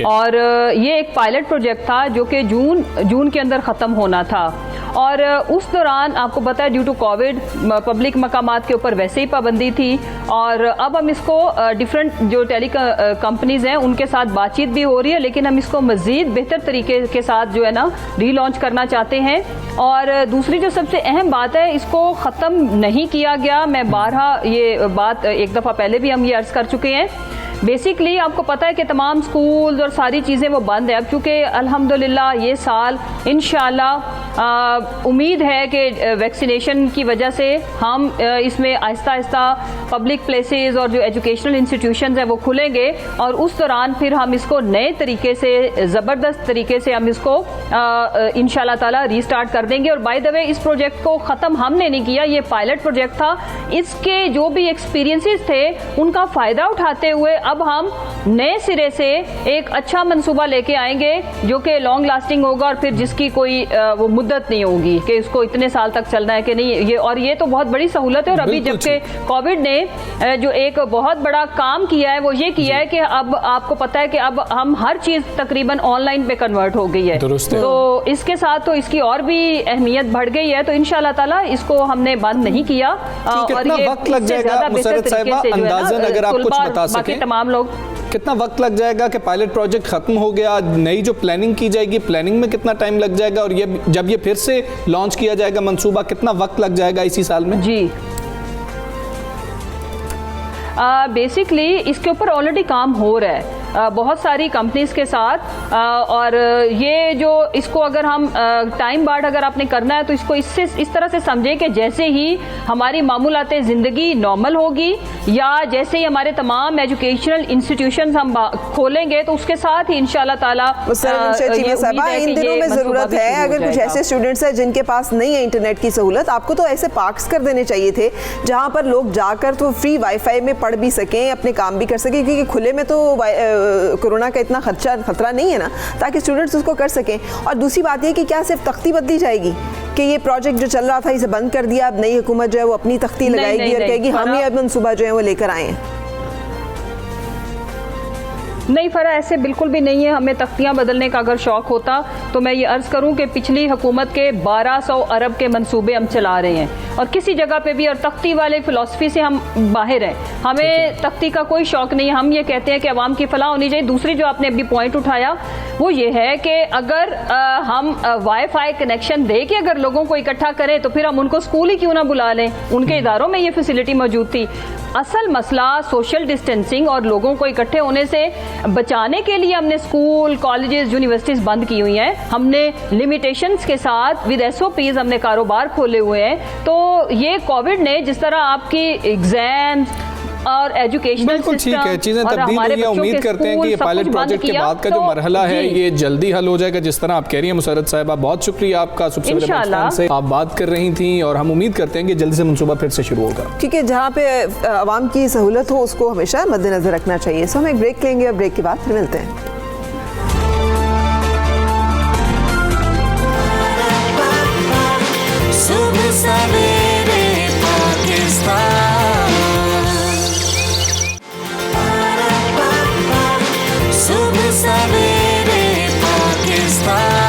S8: और ये एक पायलट प्रोजेक्ट था जो कि जून के अंदर ख़त्म होना था। और उस दौरान आपको पता है ड्यू टू कोविड पब्लिक मकामात के ऊपर वैसे ही पाबंदी थी, और अब हम इसको डिफरेंट जो टेली कंपनीज़ हैं उनके साथ बातचीत भी हो रही है, लेकिन हम इसको मज़ीद बेहतर तरीके के साथ जो है ना रीलॉन्च करना चाहते हैं। और दूसरी जो सबसे अहम बात है, इसको ख़त्म नहीं किया गया। मैं बारहा ये बात एक दफ़ा पहले भी हम ये अर्ज़ कर चुके हैं। बेसिकली आपको पता है कि तमाम स्कूल्स और सारी चीज़ें वो बंद है अब, चूँकि अल्हम्दुलिल्लाह ये साल इंशाल्लाह उम्मीद है कि वैक्सीनेशन की वजह से हम इसमें आहिस्ता आहिस्ता पब्लिक प्लेसेस और जो एजुकेशनल इंस्टीट्यूशंस हैं वो खुलेंगे, और उस दौरान फिर हम इसको नए तरीके से, ज़बरदस्त तरीके से हम इसको इंशाल्लाह ताला रीस्टार्ट कर देंगे। और बाय द वे इस प्रोजेक्ट को ख़त्म हमने नहीं किया, ये पायलट प्रोजेक्ट था। इसके जो भी एक्सपीरियंसेस थे उनका फ़ायदा उठाते हुए अब हम नए सिरे से एक अच्छा मंसूबा लेके आएंगे जो कि लॉन्ग लास्टिंग होगा, और फिर जिसकी कोई वो मुद्दत नहीं होगी कि इसको इतने साल तक चलना है कि नहीं। और ये तो बहुत बड़ी सहूलत है। और अभी जबकि कोविड ने जो एक बहुत बड़ा काम किया है वो ये किया है कि अब आपको पता है कि अब हम हर चीज़ तकरीबन ऑनलाइन पे कन्वर्ट हो गई है, तो इसके साथ तो इसकी और भी अहमियत बढ़ गई है। तो इंशाल्लाह ताला इसको हमने बंद नहीं किया। और ये
S2: वक्त लग जाएगा मुसर्रत साहिबा, अंदाज़न अगर आप कुछ बता सकें,
S8: तमाम लोग,
S2: कितना वक्त लग जाएगा कि पायलट प्रोजेक्ट खत्म हो गया, नई जो प्लानिंग की जाएगी, प्लानिंग में कितना टाइम लग जाएगा, और ये जब ये फिर से लॉन्च किया जाएगा मंसूबा, कितना वक्त लग जाएगा इसी साल में?
S8: जी बेसिकली इसके ऊपर ऑलरेडी काम हो रहा है। बहुत सारी कंपनीज के साथ और ये जो इसको अगर हम टाइम बार्ड अगर आपने करना है तो इसको इससे इस तरह से समझें कि जैसे ही हमारी मामूलाते ज़िंदगी नॉर्मल होगी या जैसे ही हमारे तमाम एजुकेशनल इंस्टीट्यूशंस हम खोलेंगे तो उसके साथ ही इंशाल्लाह ताला
S1: इन दिनों में ज़रूरत है अगर कुछ ऐसे स्टूडेंट्स हैं जिनके पास नहीं है इंटरनेट की सहूलत, आपको तो ऐसे पार्क्स कर देने चाहिए थे जहां पर लोग जाकर तो फ्री वाईफाई में पढ़ भी सकें, अपने काम भी कर सकें, क्योंकि खुले में तो कोरोना का इतना खतरा नहीं है ना, ताकि स्टूडेंट्स उसको कर सकें। और दूसरी बात यह कि क्या सिर्फ तख्ती बदली जाएगी कि ये प्रोजेक्ट जो चल रहा था इसे बंद कर दिया, अब नई हुकूमत जो है वो अपनी तख्ती लगाएगी और कहेगी हम ही अब मनसूबा जो है वो लेकर आए हैं?
S8: नहीं फरा, ऐसे बिल्कुल भी नहीं है। हमें तख्तियाँ बदलने का अगर शौक़ होता तो मैं ये अर्ज़ करूं कि पिछली हुकूमत के 1200 अरब के मंसूबे हम चला रहे हैं और किसी जगह पे भी, और तख्ती वाले फ़िलासफ़ी से हम बाहर हैं। हमें तख्ती का कोई शौक़ नहीं है। हम ये कहते हैं कि अवाम की फ़लाह होनी चाहिए। दूसरी जो आपने अभी पॉइंट उठाया वो ये है कि अगर हम वाईफाई कनेक्शन दे के अगर लोगों को इकट्ठा करें तो फिर हम उनको स्कूल ही क्यों ना बुला लें, उनके इदारों में ये फैसिलिटी मौजूद थी। असल मसला सोशल डिस्टेंसिंग और लोगों को इकट्ठे होने से बचाने के लिए हमने स्कूल, कॉलेजेस, यूनिवर्सिटीज़ बंद की हुई हैं। हमने लिमिटेशंस के साथ विद SOPs हमने कारोबार खोले हुए हैं। तो ये कोविड ने जिस तरह आपकी एग्जाम्स और एजुकेशनल
S2: बिल्कुल ठीक है, चीजें तब्दील हुई हैं। उम्मीद करते हैं कि ये पायलट प्रोजेक्ट के बाद का जो मरहला है ये जल्दी हल हो जाएगा, जिस तरह आप कह रही हैं मुसर्रत साहिबा। बहुत शुक्रिया आपका, सबसे पहले पाकिस्तान से आप बात कर रही थी और हम उम्मीद करते हैं कि जल्दी से मनसूबा फिर से शुरू होगा।
S1: ठीक है, जहाँ पे आवाम की सहूलत हो उसको हमेशा मद्देनजर रखना चाहिए। सो हम एक ब्रेक लेंगे और ब्रेक के बाद फिर मिलते हैं।
S4: सुबह सवेरे पाकिस्तान, सुबह सवेरे पाकिस्तान।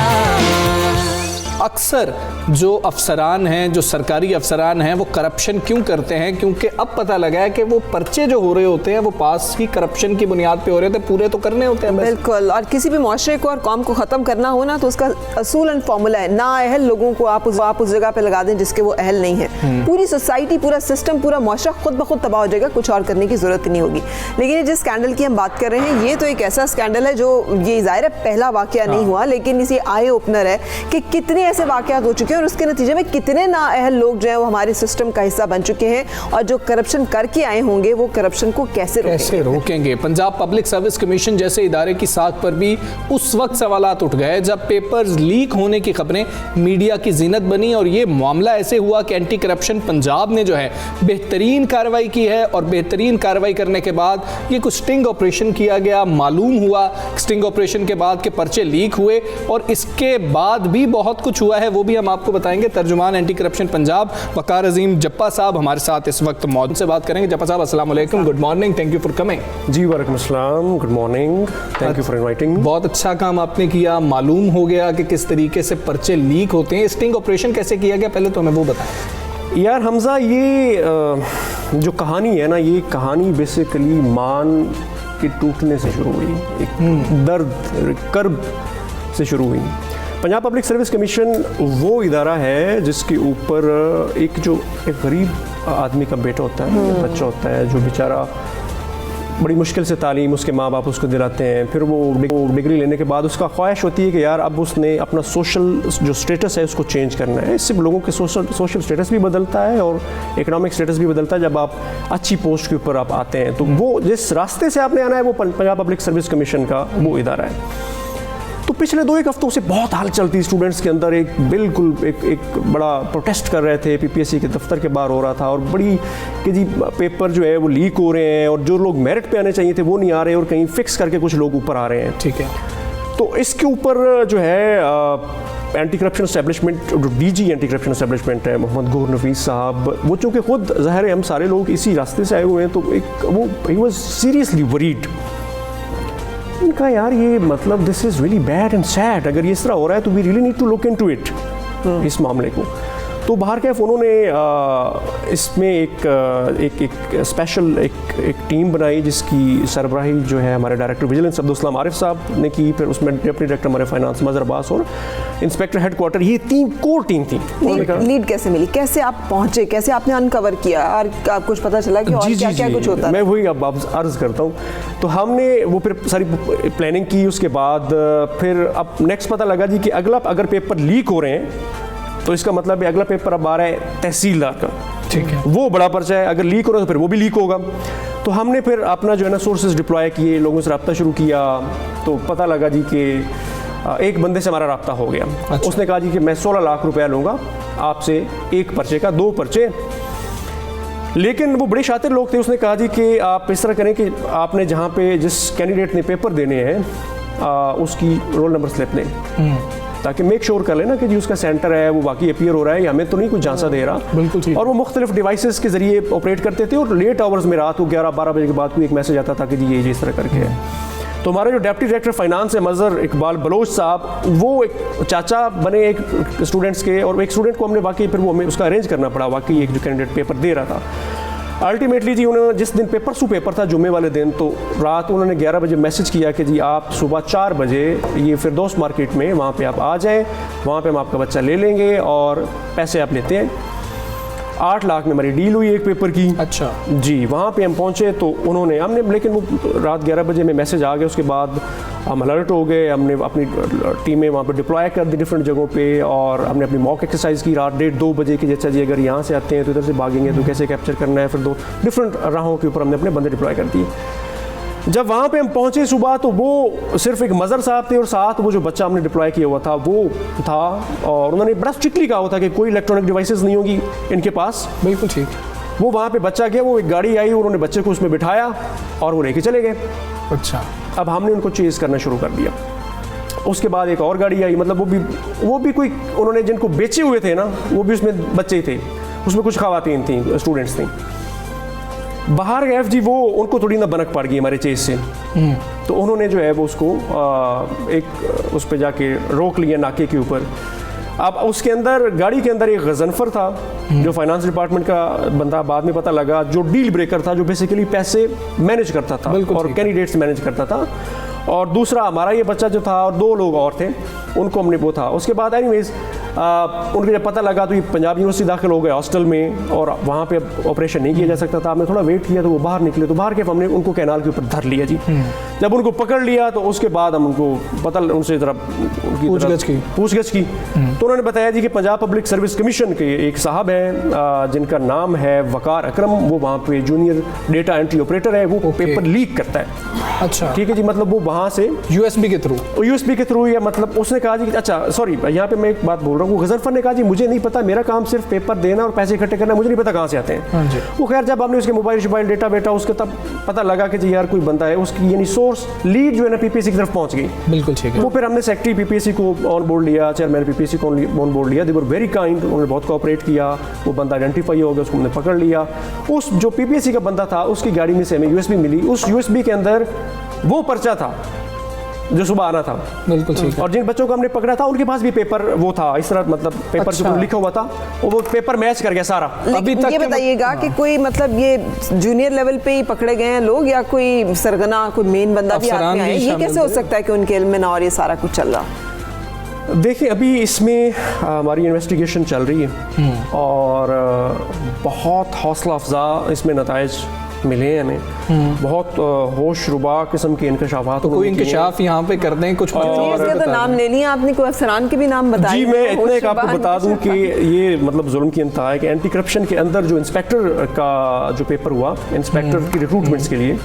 S2: अक्सर जो अफसरान हैं, जो सरकारी अफसरान हैं, वो करप्शन क्यों करते हैं? क्योंकि अब पता लगा है कि वो पर्चे जो हो रहे होते हैं वो पास ही करप्शन की बुनियाद पे हो रहे थे, पूरे तो करने होते हैं।
S1: बिल्कुल, और किसी भी मुआशरे को और कौम को ख़त्म करना हो ना तो उसका असूल एंड फार्मूला है, ना अहल लोगों को आप उस जगह पे लगा दें जिसके वो अहल नहीं है। पूरी सोसाइटी, पूरा सिस्टम, पूरा मुआशरा खुद ब खुद तबाह हो जाएगा, कुछ और करने की ज़रूरत ही नहीं होगी। लेकिन जिस स्कैंडल की हम बात कर रहे हैं ये तो एक ऐसा स्कैंडल है जो ये ज़ाहिर है पहला वाक़या नहीं हुआ, लेकिन इसी आई ओपनर है कि कितने ऐसे वाक़यात हो चुके हैं और उसके नतीजे में कितने नाअहल लोग जो हैं वो हमारे सिस्टम का हिस्सा बन चुके हैं और जो करप्शन करके आए होंगे वो करप्शन को कैसे
S2: रोकेंगे। पंजाब पब्लिक सर्विस कमीशन जैसे इदारे की साख पर भी उस वक्त सवालात उठ गए जब पेपर्स लीक होने की खबरें मीडिया की जीनत बनी और ये मामला ऐसे हुआ कि एंटी करप्शन पंजाब ने जो है बेहतरीन कार्रवाई की है और बेहतरीन कार्रवाई करने के बाद ये कुछ स्टिंग ऑपरेशन किया गया। मालूम हुआ स्टिंग ऑपरेशन के बाद के पर्चे लीक हुए और इसके बाद भी बहुत कुछ हुआ है, वो भी हम आपको बताएंगे। तर्जुमान एंटी करप्शन पंजाब वकार अजीम जप्पा साहब हमारे साथ इस वक्त मौजूद, से बात करेंगे। जप्पा साहब अस्सलाम वालेकुम, good morning, thank you for coming.
S9: जी वालेकुम अस्सलाम, good morning, thank you for inviting.
S2: बहुत अच्छा काम आपने किया। मालूम हो गया कि किस तरीके से पर्चे लीक होते हैं, स्टिंग ऑपरेशन कैसे किया गया, पहले तो हमें वो बताएं।
S9: यार हमजा, ये जो कहानी है ना, ये कहानी बेसिकली मान के टूटने से शुरू हुई, एक दर्द कर्ब से शुरू हुई। पंजाब पब्लिक सर्विस कमीशन वो इदारा है जिसके ऊपर एक गरीब आदमी का बेटा होता है, बच्चा होता है, जो बेचारा बड़ी मुश्किल से तालीम उसके माँ बाप उसको दिलाते हैं, फिर वो डिग्री लेने के बाद उसका ख्वाहिश होती है कि यार अब उसने अपना सोशल जो स्टेटस है उसको चेंज करना है। इससे लोगों के सोशल स्टेटस भी बदलता है और इकोनॉमिक स्टेटस भी बदलता है जब आप अच्छी पोस्ट के ऊपर आप आते हैं। तो वो जिस रास्ते से आपने आना है वो पंजाब पब्लिक सर्विस कमीशन का वो इदारा है। तो पिछले 2-1 हफ्तों से बहुत हाल चलती स्टूडेंट्स के अंदर, एक बड़ा प्रोटेस्ट कर रहे थे, PPSC के दफ्तर के बाहर हो रहा था और बड़ी कि जी पेपर जो है वो लीक हो रहे हैं और जो लोग मेरिट पे आने चाहिए थे वो नहीं आ रहे और कहीं फिक्स करके कुछ लोग ऊपर आ रहे हैं।
S2: ठीक है,
S9: तो इसके ऊपर जो है एंटी करप्शन एस्टेब्लिशमेंट, जो DG एंटी करप्शन एस्टेब्लिशमेंट है मोहम्मद गौहर नफीस साहब, वो चूँकि खुद ज़ाहिर है हम सारे लोग इसी रास्ते से आए हुए हैं, तो ही वाज सीरियसली वरीड। इनका यार ये मतलब this is really bad and sad, अगर ये इस तरह हो रहा है तो we really need to look into it, इस मामले को। तो बाहर कैफ उन्होंने इसमें एक स्पेशल एक टीम बनाई जिसकी सरबराही जो है हमारे डायरेक्टर विजिलेंस अब्दुल सलाम आरिफ साहब ने की, फिर उसमें डिप्टी डायरेक्टर हमारे फाइनेंस मजहर अब्बास और इंस्पेक्टर हेडक्वार्टर, ये 3 कोर टीम थी।
S1: लीड कैसे मिली, कैसे आप पहुंचे, कैसे आपने अनकवर किया और आप कुछ पता चला कि और क्या क्या कुछ होता है?
S9: मैं वही अब अर्ज करता हूँ। तो हमने वो फिर सारी प्लानिंग की, उसके बाद फिर अब नेक्स्ट पता लगा जी कि अगर पेपर लीक हो रहे हैं तो इसका मतलब है अगला पेपर अब आ रहा है तहसीलदार का,
S2: ठीक है,
S9: वो बड़ा पर्चा है, अगर लीक हो रहा है तो फिर वो भी लीक होगा। तो हमने फिर अपना जो है ना सोर्सेज डिप्लॉय किए, लोगों से रब्ता शुरू किया, तो पता लगा जी कि एक बंदे से हमारा रब्ता हो गया।
S2: अच्छा।
S9: उसने कहा जी कि मैं 16 लाख रुपया लूँगा आपसे, एक पर्चे का 2 पर्चे। लेकिन वो बड़े शातिर लोग थे, उसने कहा जी कि आप इस तरह करें कि आपने जहाँ पे जिस कैंडिडेट ने पेपर देने हैं उसकी रोल नंबर स्लिप लें, ताकि मेक श्योर कर लेना कि जी उसका सेंटर है वो बाकी अपीयर हो रहा है, हमें तो नहीं कुछ झांसा दे रहा।
S2: बिल्कुल ठीक।
S9: और वो मुख्तलिफ डिवाइसेस के जरिए ऑपरेट करते थे और लेट आवर्स में रात को 11-12 बजे के बाद कोई एक मैसेज आता था कि जी ये इस तरह करके है। तो हमारे जो डिप्टी डायरेक्टर फाइनेंस है मज़हर इकबाल बलोच साहब, वो एक चाचा बने एक स्टूडेंट्स के, और एक स्टूडेंट को हमने वाकई फिर वो हमें उसका अरेंज करना पड़ा, वाकई एक जो कैंडिडेट पेपर दे रहा था। अल्टीमेटली जी उन्होंने जिस दिन पेपर था जुम्मे वाले दिन, तो रात उन्होंने 11 बजे मैसेज किया कि जी आप सुबह 4 बजे ये फिरदौस मार्केट में वहाँ पे आप आ जाएं, वहाँ पे हम आपका बच्चा ले लेंगे और पैसे आप लेते हैं। 8 लाख में हमारी डील हुई एक पेपर की।
S2: अच्छा
S9: जी, वहाँ पे हम पहुँचे तो हमने लेकिन वो रात 11 बजे में मैसेज आ गया, उसके बाद हम अलर्ट हो गए, हमने अपनी टीमें वहाँ पर डिप्लॉय कर दी डिफरेंट जगहों पे, और हमने अपनी मॉक एक्सरसाइज की रात 1:30-2 बजे की, जैसा जी अगर यहाँ से आते हैं तो इधर से भागेंगे तो कैसे कैप्चर करना है, फिर 2 डिफरेंट राहों के ऊपर हमने अपने बंदे डिप्लॉय कर दिए। जब वहाँ पे हम पहुँचे सुबह, तो वो सिर्फ एक मज़हर साहब थे और साथ वो जो बच्चा हमने डिप्लॉय किया हुआ था वो था, और उन्होंने बड़ा स्ट्रिक्टली कहा हुआ था कि कोई इलेक्ट्रॉनिक डिवाइसेस नहीं होगी इनके पास।
S2: बिल्कुल ठीक।
S9: वो वहाँ पे बच्चा गया, वो एक गाड़ी आई, उन्होंने बच्चे को उसमें बिठाया और वो लेके चले गए।
S2: अच्छा,
S9: अब हमने उनको चेज करना शुरू कर दिया। उसके बाद एक और गाड़ी आई, मतलब वो भी कोई उन्होंने जिनको बेचे हुए थे ना, वो भी उसमें बच्चे ही थे, उसमें कुछ खवातीन थी, स्टूडेंट्स थी। बाहर गए जी, वो उनको थोड़ी ना बनक पड़ गई हमारे चेज से, तो उन्होंने जो है वो उसको एक उस पर जाके रोक लिया नाके के ऊपर। अब उसके अंदर गाड़ी के अंदर एक गजनफर था जो फाइनेंस डिपार्टमेंट का बंदा, बाद में पता लगा, जो डील ब्रेकर था, जो बेसिकली पैसे मैनेज करता था और कैंडिडेट्स मैनेज करता था। और दूसरा हमारा ये बच्चा जो था और 2 लोग और थे, उनको हमने वो था। उसके बाद एनीवेज उनको जब पता लगा तो ये पंजाब यूनिवर्सिटी दाखिल हो गए हॉस्टल में, और वहाँ पे ऑपरेशन नहीं किया जा सकता था। हमने थोड़ा वेट किया तो वो बाहर निकले, तो बाहर के हमने उनको कैनाल के ऊपर धर लिया जी। जब उनको पकड़ लिया तो उसके बाद हम उनको उनसे ज़रा पूछगछ की, तो उन्होंने बताया जी कि पंजाब पब्लिक सर्विस कमीशन के एक साहब हैं जिनका नाम है वकार अकरम, वो वहाँ पे जूनियर डेटा एंट्री ऑपरेटर है, वो पेपर लीक करता है।
S2: अच्छा,
S9: ठीक है जी, मतलब वो वहाँ से
S2: यूएसबी के थ्रू,
S9: या मतलब उसने कहा जी, अच्छा सॉरी यहाँ पे मैं एक बात बोल रहा हूँ, वो गजनफर ने कहा जी मुझे नहीं पता, मेरा काम सिर्फ पेपर देना और पैसे इकट्ठे करना, मुझे नहीं पता कहाँ से आते हैं। वो खैर जब हमने उसके मोबाइल डेटा बेटा उसके, तब पता लगा कि जी यार कोई बंदा है, उसकी यानी सोर्स लीड जो है ना पीपीएससी की तरफ पहुँच गई।
S2: बिल्कुल ठीक है।
S9: वो फिर हमने सेक्रेटरी पीपीएससी को ऑन बोर्ड लिया, चेयरमैन पीपीएससी को ऑन बोर्ड लिया, दे वर वेरी काइंड, उन्होंने बहुत कोऑपरेट किया। वो बंदा आइडेंटिफाई हो गया, उसको हमने पकड़ लिया। उस जो पीपीएससी का बंदा था उसकी गाड़ी में से हमें यूएसबी मिली, उस यूएसबी के अंदर वो पर्चा था जो सुबह आना था।
S2: बिल्कुल ठीक।
S9: और जिन बच्चों को हमने पकड़ा था उनके पास भी पेपर वो था, इस तरह मतलब पेपर के ऊपर लिखा हुआ था, वो पेपर मैच कर गया सारा।
S1: अभी तक ये बताइएगा कि कोई मतलब ये जूनियर लेवल पे ही पकड़े गए हैं लोग, या कोई सरगना कोई मेन बंदा भी हाथ में आया? ये कैसे हो सकता है कि उनके इल्म में ना और ये सारा कुछ चल रहा?
S9: देखिए, अभी इसमें हमारी इन्वेस्टिगेशन चल रही है और बहुत हौसला अफजा इसमें नताइज मिले हैं हमें, बहुत होश रुबा किस्म के इंकशाफात।
S2: तो कोई इंकशाफ यहाँ पे कर दें कुछ?
S1: और तो नाम ले लिया आपने, कोई अफसरान के भी नाम बताए?
S9: जी, मैं इतने एक आपको बता दूं कि ये मतलब जुल्म की इंतहा है कि एंटी करप्शन के अंदर जो इंस्पेक्टर का जो पेपर हुआ इंस्पेक्टर की रिक्रूटमेंट्स के लिए,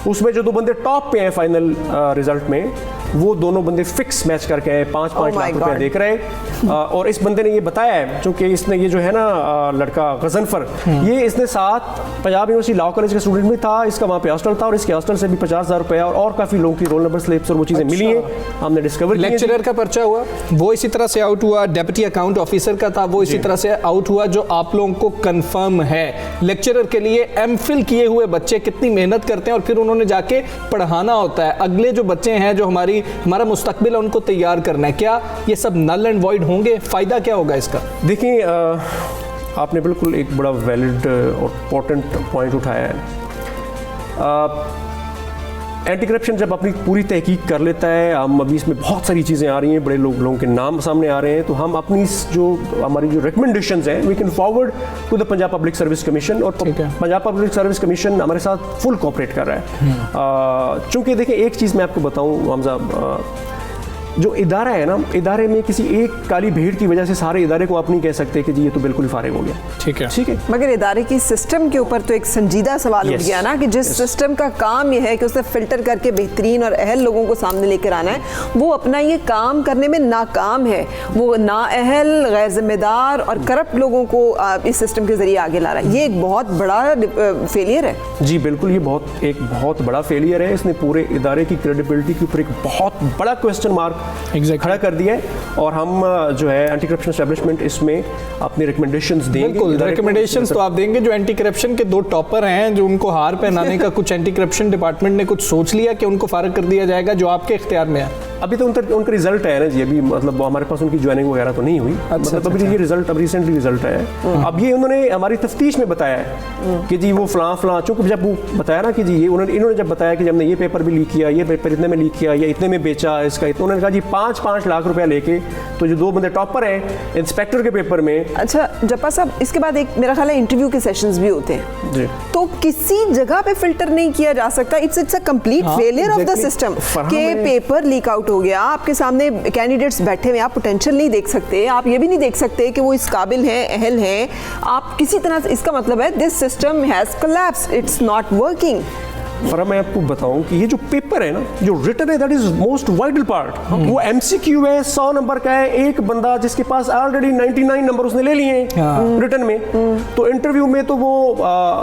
S9: उसमें जो 2 बंदे टॉप पे हैं फाइनल रिजल्ट में, वो दोनों बंदे फिक्स मैच करके आए, 5-5 लाख रुपया देख रहे। और इस बंदे ने ये बताया है, क्योंकि इसने ये जो है ना लड़का गजनफर, ये इसने साथ पंजाब यूनिवर्सिटी लॉ कॉलेज का स्टूडेंट भी था, इसका वहाँ पे हॉस्टल था, और इसके हॉस्टल से भी 50,000 रुपया और काफ़ी लोगों की रोल नंबर स्लिप्स और वो चीज़ें मिली हैं, हमने डिस्कवर किया।
S2: लेक्चरर का पर्चा हुआ, वो इसी तरह से आउट हुआ। डेप्यूटी अकाउंट ऑफिसर का था, वो इसी तरह से आउट हुआ, जो आप लोगों को कंफर्म है। लेक्चरर के लिए एमफिल किए हुए बच्चे कितनी मेहनत करते हैं, और फिर उन्होंने जाके पढ़ाना होता है। अगले जो बच्चे हैं, जो हमारा मुस्तकबिल है, उनको तैयार करना है। क्या ये सब नल एंड वॉइड होंगे? फायदा क्या होगा इसका?
S9: देखिए, आपने बिल्कुल एक बड़ा वैलिड और इम्पोर्टेंट पॉइंट उठाया है। एंटी करप्शन जब अपनी पूरी तहकीक कर लेता है, हम अभी इसमें बहुत सारी चीज़ें आ रही हैं, बड़े लोगों के नाम सामने आ रहे हैं, तो हम अपनी जो हमारी जो रिकमेंडेशंस हैं we can forward to the Punjab public service commission, और पंजाब पब्लिक सर्विस कमीशन हमारे साथ फुल कोऑपरेट कर रहा है। चूँकि देखिए एक चीज़ मैं आपको बताऊँ हमजा, जो इदारा है ना, इदारे में किसी एक काली भीड़ की वजह से सारे इदारे को आप नहीं कह सकते कि जी ये तो बिल्कुल ही फारिग हो गया।
S2: ठीक है,
S9: ठीक है।
S1: मगर इदारे की सिस्टम के ऊपर तो एक संजीदा सवाल उठ गया ना कि जिस सिस्टम का काम यह है कि उसे फिल्टर करके बेहतरीन और अहल लोगों को सामने लेकर आना है, वो अपना ये काम करने में नाकाम है। वो नाअहल, गैर जिम्मेदार और करप्ट लोगों को इस सिस्टम के जरिए आगे ला रहा है। ये एक बहुत बड़ा फेलियर है।
S9: जी बिल्कुल, ये एक बहुत बड़ा फेलियर है। इसने पूरे इदारे की क्रेडिबिलिटी के ऊपर एक बहुत बड़ा क्वेश्चन मार्क खड़ा कर दिया है, और हम जो है एंटी करप्शन एस्टेब्लिशमेंट इसमें अपनी रिकमेंडेशंस देंगे।
S2: बिल्कुल, रिकमेंडेशंस तो आप देंगे। जो एंटी करप्शन के 2 टॉपर हैं, जो उनको हार पहनाने का कुछ एंटी करप्शन डिपार्टमेंट ने कुछ सोच लिया कि उनको फारिग कर दिया जाएगा, जो आपके इख्तियार में है?
S9: अभी तो उनका रिजल्ट है ना जी, अभी मतलब हमारे पास उनकी ज्वाइनिंग वगैरह तो नहीं हुई। मतलब अभी ये रिजल्ट अब रिसेंटली रिजल्ट है। अब ये उन्होंने हमारी तफ्तीश में बताया है कि जी वो फलां, चूँकि जब वो बताया ना कि जी ये इन्होंने जब बताया कि हमने ये पेपर भी लीक किया, ये पेपर इतने में लीक किया, या इतने में बेचा इसका, उन्होंने कहा जी 5-5 लाख रुपया लेके, तो जो 2 बंदे टॉपर हैं इंस्पेक्टर के पेपर में।
S1: अच्छा जप्पा साहब, इसके बाद एक मेरा ख्याल है इंटरव्यू के सेशंस भी होते हैं जी, तो किसी जगह पे फिल्टर नहीं किया जा सकता। It's a complete failure of the system के पेपर लीक आउट हो गया, आपके सामने कैंडिडेट्स बैठे हुए, आप पोटेंशियल नहीं देख सकते, आप ये भी नहीं देख सकते कि वो इस काबिल हैं, अहल हैं, आप किसी तरह, इसका मतलब है this system has collapsed, it's not working.
S9: फरा मैं आपको बताऊं कि ये जो पेपर है ना, जो रिटन है, that is most vital part. वो एमसीक्यू है, 100 नंबर का है। एक बंदा जिसके पास ऑलरेडी 99 नंबर उसने ले लिए हैं रिटन में, तो इंटरव्यू में तो वो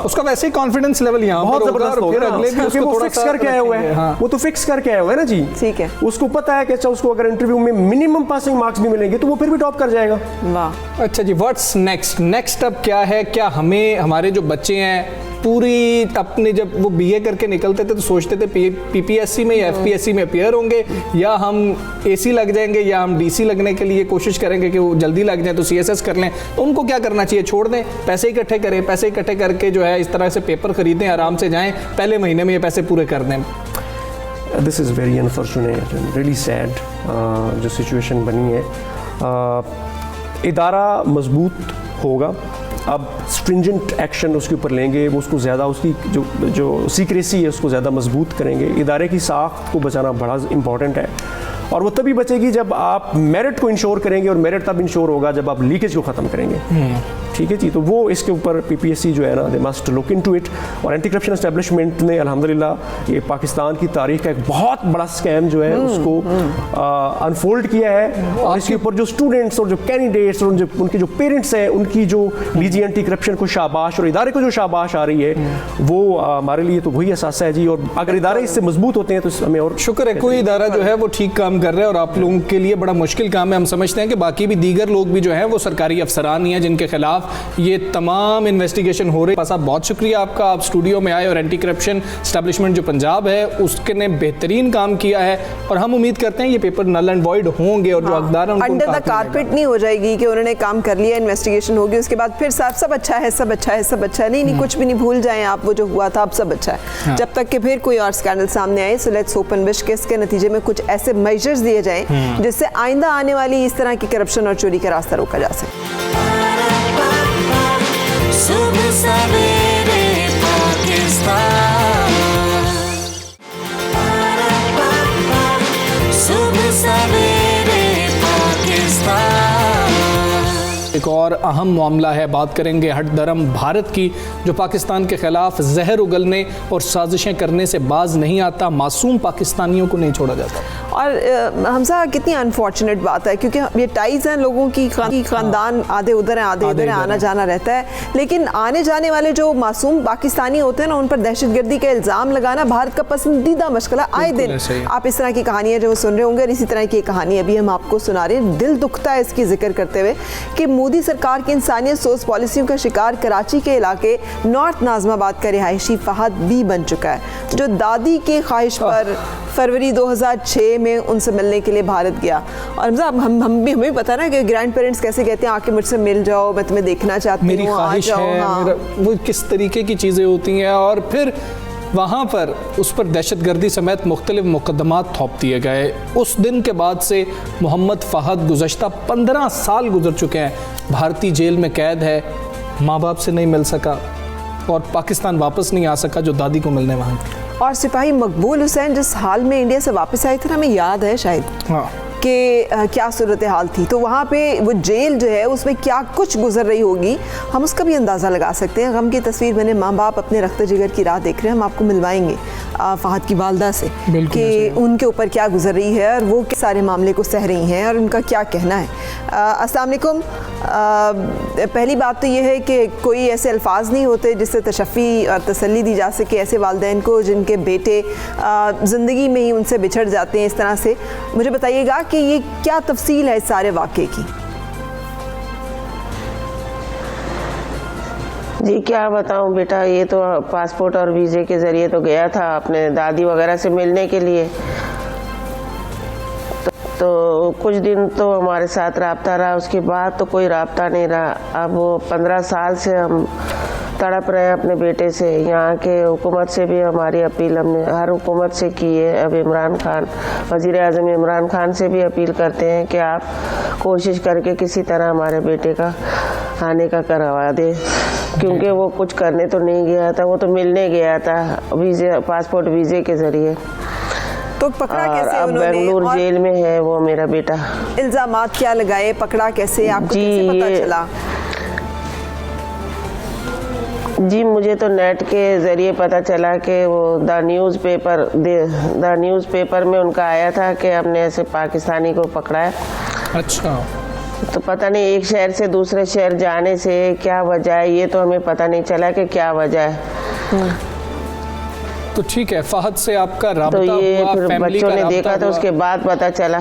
S2: उसका वैसे ही कॉन्फिडेंस लेवल यहाँ
S9: बहुत जबरदस्त हो गया, क्योंकि वो फिक्स करके आया हुआ है। वो तो फिक्स करके आया हुआ है ना जी,
S1: ठीक है।
S9: उसको पता है कि अच्छा उसको अगर इंटरव्यू में मिनिमम पासिंग मार्क्स भी मिलेंगे तो वो फिर भी टॉप कर जाएगा।
S1: वाह।
S2: अच्छा जी, व्हाट्स नेक्स्ट अब क्या है? क्या हमें, हमारे जो बच्चे हैं पूरी अपने, जब वो बीए करके निकलते थे तो सोचते थे पीपीएससी में या एफपीएससी में अपियर होंगे, या हम एसी लग जाएंगे, या हम डीसी लगने के लिए कोशिश करेंगे कि वो जल्दी लग जाए तो सीएसएस कर लें। तो उनको क्या करना चाहिए? छोड़ दें, पैसे इकट्ठे करें, पैसे इकट्ठे करके जो है इस तरह से पेपर खरीदें, आराम से जाएं, पहले महीने में ये पैसे पूरे कर दें।
S9: This is very unfortunate and really sad जो सिचुएशन बनी है। इदारा मजबूत होगा, अब स्ट्रिंजेंट एक्शन उसके ऊपर लेंगे, वो उसको ज़्यादा, उसकी जो सीक्रेसी है उसको ज़्यादा मजबूत करेंगे। इदारे की साख्त को बचाना बड़ा इंपॉर्टेंट है, और वो तभी बचेगी जब आप मेरिट को इंश्योर करेंगे, और मेरिट तब इंश्योर होगा जब आप लीकेज को ख़त्म करेंगे। ठीक है जी, तो वो इसके ऊपर पीपीएससी जो है ना, they must look into it. और एंटी करप्शन एस्टेब्लिशमेंट ने अल्हम्दुलिल्लाह ये पाकिस्तान की तारीख का एक बहुत बड़ा स्कैम जो है उसको अनफोल्ड किया है, और इसके ऊपर जो स्टूडेंट्स और जो कैंडिडेट्स और उनके जो पेरेंट्स हैं, उनकी जो डीजी एंटी करप्शन को शाबाश, और इदारे को जो शाबाश आ रही है, वो हमारे लिए तो वही एहसास है जी। और अगर इदारे इससे मजबूत होते हैं तो हमें और
S2: शुक्र है कोई इदारा जो है वो ठीक काम कर रहा है, और आप लोगों के लिए बड़ा मुश्किल काम है। हम समझते हैं कि बाकी भी दीगर लोग भी जो हैं वो सरकारी अफसरान ही हैं जिनके खिलाफ ये तमाम इन्वेस्टिगेशन हो रही है। साहब बहुत शुक्रिया आपका, आप स्टूडियो में आए, और एंटी करप्शन एस्टेब्लिशमेंट जो पंजाब है उसके ने बेहतरीन काम किया है, और हम उम्मीद करते हैं ये पेपर नल एंड वॉइड होंगे, और जो अखबार है
S1: अंडर द कारपेट नहीं हो जाएगी कि उन्होंने काम कर लिया, इन्वेस्टिगेशन होगी, उसके बाद फिर साहब सब अच्छा है, सब अच्छा है, सब अच्छा है। नहीं, कुछ भी नहीं, भूल जाएं आप, वो जो हुआ था अब सब अच्छा है, जब तक कि फिर कोई और स्कैंडल सामने आए। So let's hope and wish के इसके नतीजे में कुछ ऐसे मेजर्स दिए जाएं जिससे आइंदा आने वाली इस तरह की करप्शन और चोरी का रास्ता रोका जा सके।
S4: सुबह सवेरे पाकिस्तान, सुबह सवेरे पाकिस्तान।
S2: एक और अहम मामला है, बात करेंगे हट धर्म भारत की, जो पाकिस्तान के खिलाफ जहर उगलने और साजिशें करने से बाज नहीं आता। मासूम पाकिस्तानियों को नहीं छोड़ा जाता।
S1: और हमसा कितनी अनफॉर्चुनेट बात है, क्योंकि ये टाइज हैं लोगों की, खानदान आधे उधर हैं आधे इधर हैं, आना जाना रहता है। लेकिन आने जाने वाले जो मासूम पाकिस्तानी होते हैं ना, उन पर दहशतगर्दी का इल्ज़ाम लगाना भारत का पसंदीदा मशगला। आए दिन आप इस तरह की कहानियाँ जो सुन रहे होंगे, इसी तरह की कहानी अभी हम आपको सुना रहे हैं। दिल दुखता है इसकी जिक्र करते हुए कि मोदी सरकार की इंसानियत सोच पॉलिसियों का शिकार कराची के इलाके नॉर्थ नाज़िमाबाद का रिहायशी फहद भी बन चुका है, जो दादी की ख्वाहिश पर फरवरी 2006 में उनसे मिलने के लिए भारत गया। और हमें पता ना कि ग्रैंड पेरेंट्स कैसे कहते हैं, आके मुझसे मिल जाओ, मैं तुम्हें देखना चाहती हूँ,
S2: मेरी ख्वाहिश है। वो किस तरीके की चीज़ें होती हैं। और फिर वहाँ पर उस पर दहशतगर्दी समेत मुख्तलिफ मुकदमात थोप दिए गए। उस दिन के बाद से मोहम्मद फ़हद गुज़श्ता 15 साल गुजर चुके हैं, भारतीय जेल में कैद है, माँ बाप से नहीं मिल सका और पाकिस्तान वापस नहीं आ सका जो दादी को मिलने वहाँ।
S1: और सिपाही मकबूल हुसैन जिस हाल में इंडिया से वापस आए थे ना, हमें याद है शायद
S2: हाँ
S1: कि क्या सूरत हाल थी, तो वहाँ पे वो जेल जो है उसमें क्या कुछ गुजर रही होगी, हम उसका भी अंदाज़ा लगा सकते हैं। गम की तस्वीर बने माँ बाप अपने रख्त जिगर की राह देख रहे हैं। हम आपको मिलवाएंगे फ़हद की वालदा से कि उनके ऊपर क्या गुजर रही है और वो किस सारे मामले को सह रही हैं और उनका क्या कहना है। अस्सलाम वालेकुम। पहली बात तो ये है कि कोई ऐसे अल्फाज नहीं होते जिससे तशफ़ी और तसल्ली दी जा सके ऐसे वालिदैन को जिनके बेटे ज़िंदगी में ही उनसे बिछड़ जाते हैं इस तरह से। मुझे बताइएगा कि ये क्या तफसील है इस सारे वाक़े की।
S10: जी क्या बताऊं बेटा, ये तो पासपोर्ट और वीज़े के ज़रिए तो गया था अपने दादी वगैरह से मिलने के लिए, तो कुछ दिन तो हमारे साथ रब्ता रहा, उसके बाद तो कोई रब्ता नहीं रहा। अब वो 15 साल से हम तड़प रहे हैं अपने बेटे से। यहाँ के हुकूमत से भी हमारी अपील हमने हर हुकूमत से की है। अब इमरान खान, वज़ीर आज़म इमरान खान से भी अपील करते हैं कि आप कोशिश करके किसी तरह हमारे बेटे का आने का करवा दे, क्योंकि वो कुछ करने तो नहीं गया था, वो तो मिलने गया था वीज़े, पासपोर्ट वीज़े के ज़रिए।
S1: तो पकड़ा कैसे
S10: अब
S1: उन्होंने?
S10: बेंगलुरु जेल में है वो मेरा बेटा।
S1: इल्ज़ामात क्या लगाए, पकड़ा कैसे, आपको कैसे पता चला?
S10: जी मुझे तो नेट के ज़रिए पता चला कि वो द न्यूज़पेपर में उनका आया था कि हमने ऐसे पाकिस्तानी को पकड़ा है।
S2: अच्छा,
S10: तो पता नहीं एक शहर से दूसरे शहर जाने से क्या वजह है, ये तो हमें पता नहीं चला कि क्या वजह है।
S2: तो ठीक है, फ़हद से आपका राब्ता
S10: तो ये
S2: हुआ,
S10: फिर
S2: फैमिली
S10: बच्चों
S2: का
S10: ने
S2: राब्ता
S10: देखा तो
S2: हुआ?
S10: उसके बाद पता चला।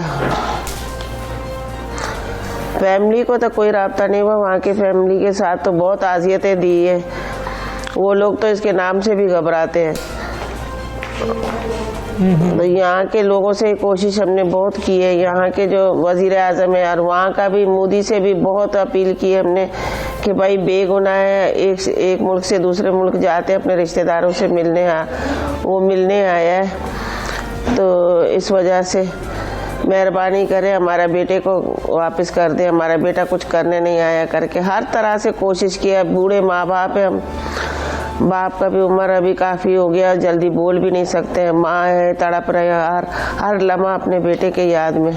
S10: फैमिली को तो कोई राब्ता नहीं हुआ, वहाँ की फैमिली के साथ तो बहुत आजियतें दी है, वो लोग तो इसके नाम से भी घबराते हैं। तो यहाँ के लोगों से कोशिश हमने बहुत की है, यहाँ के जो वज़ीर आज़म है और वहाँ का भी मोदी से भी बहुत अपील की है हमने कि भाई बेगुनाह है, एक मुल्क से दूसरे मुल्क जाते अपने रिश्तेदारों से मिलने, वो मिलने आया है, तो इस वजह से मेहरबानी करें हमारा बेटे को वापस कर दे, हमारा बेटा कुछ करने नहीं आया करके हर तरह से कोशिश किया। बूढ़े माँ बाप है, हम बाप का भी उम्र अभी काफ़ी हो गया, जल्दी बोल भी नहीं सकते हैं, माँ है, तड़प रहे हैं हर लम्हा अपने बेटे के याद में।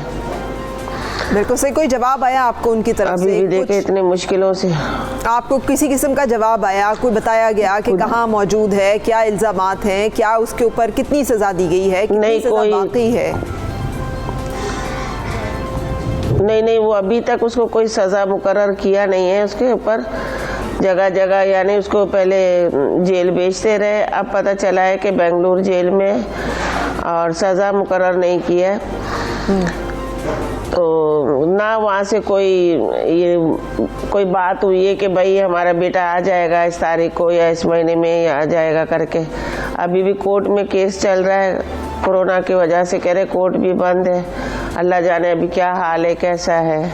S1: बिल्कुल सही। कोई जवाब आया आपको उनकी तरफ से?
S10: अभी भी देखे इतने मुश्किलों से
S1: आपको किसी किस्म का जवाब आया, कोई बताया गया कि कहाँ मौजूद है, क्या इल्ज़ामात हैं, क्या उसके ऊपर कितनी सज़ा दी गई है, कितनी सज़ा बाकी है?
S10: नहीं, वो अभी तक उसको कोई सज़ा मुकर्रर किया नहीं है उसके ऊपर। जगह जगह यानी उसको पहले जेल भेजते रहे, अब पता चला है कि बेंगलुरु जेल में और सज़ा मुकर्रर नहीं की है, तो ना वहाँ से कोई बात हुई है कि भाई हमारा बेटा आ जाएगा इस तारीख को या इस महीने में आ जाएगा करके। अभी भी कोर्ट में केस चल रहा है, कोरोना की वजह से कह रहे कोर्ट भी बंद है, अल्लाह जाने अभी क्या हाल है, कैसा है।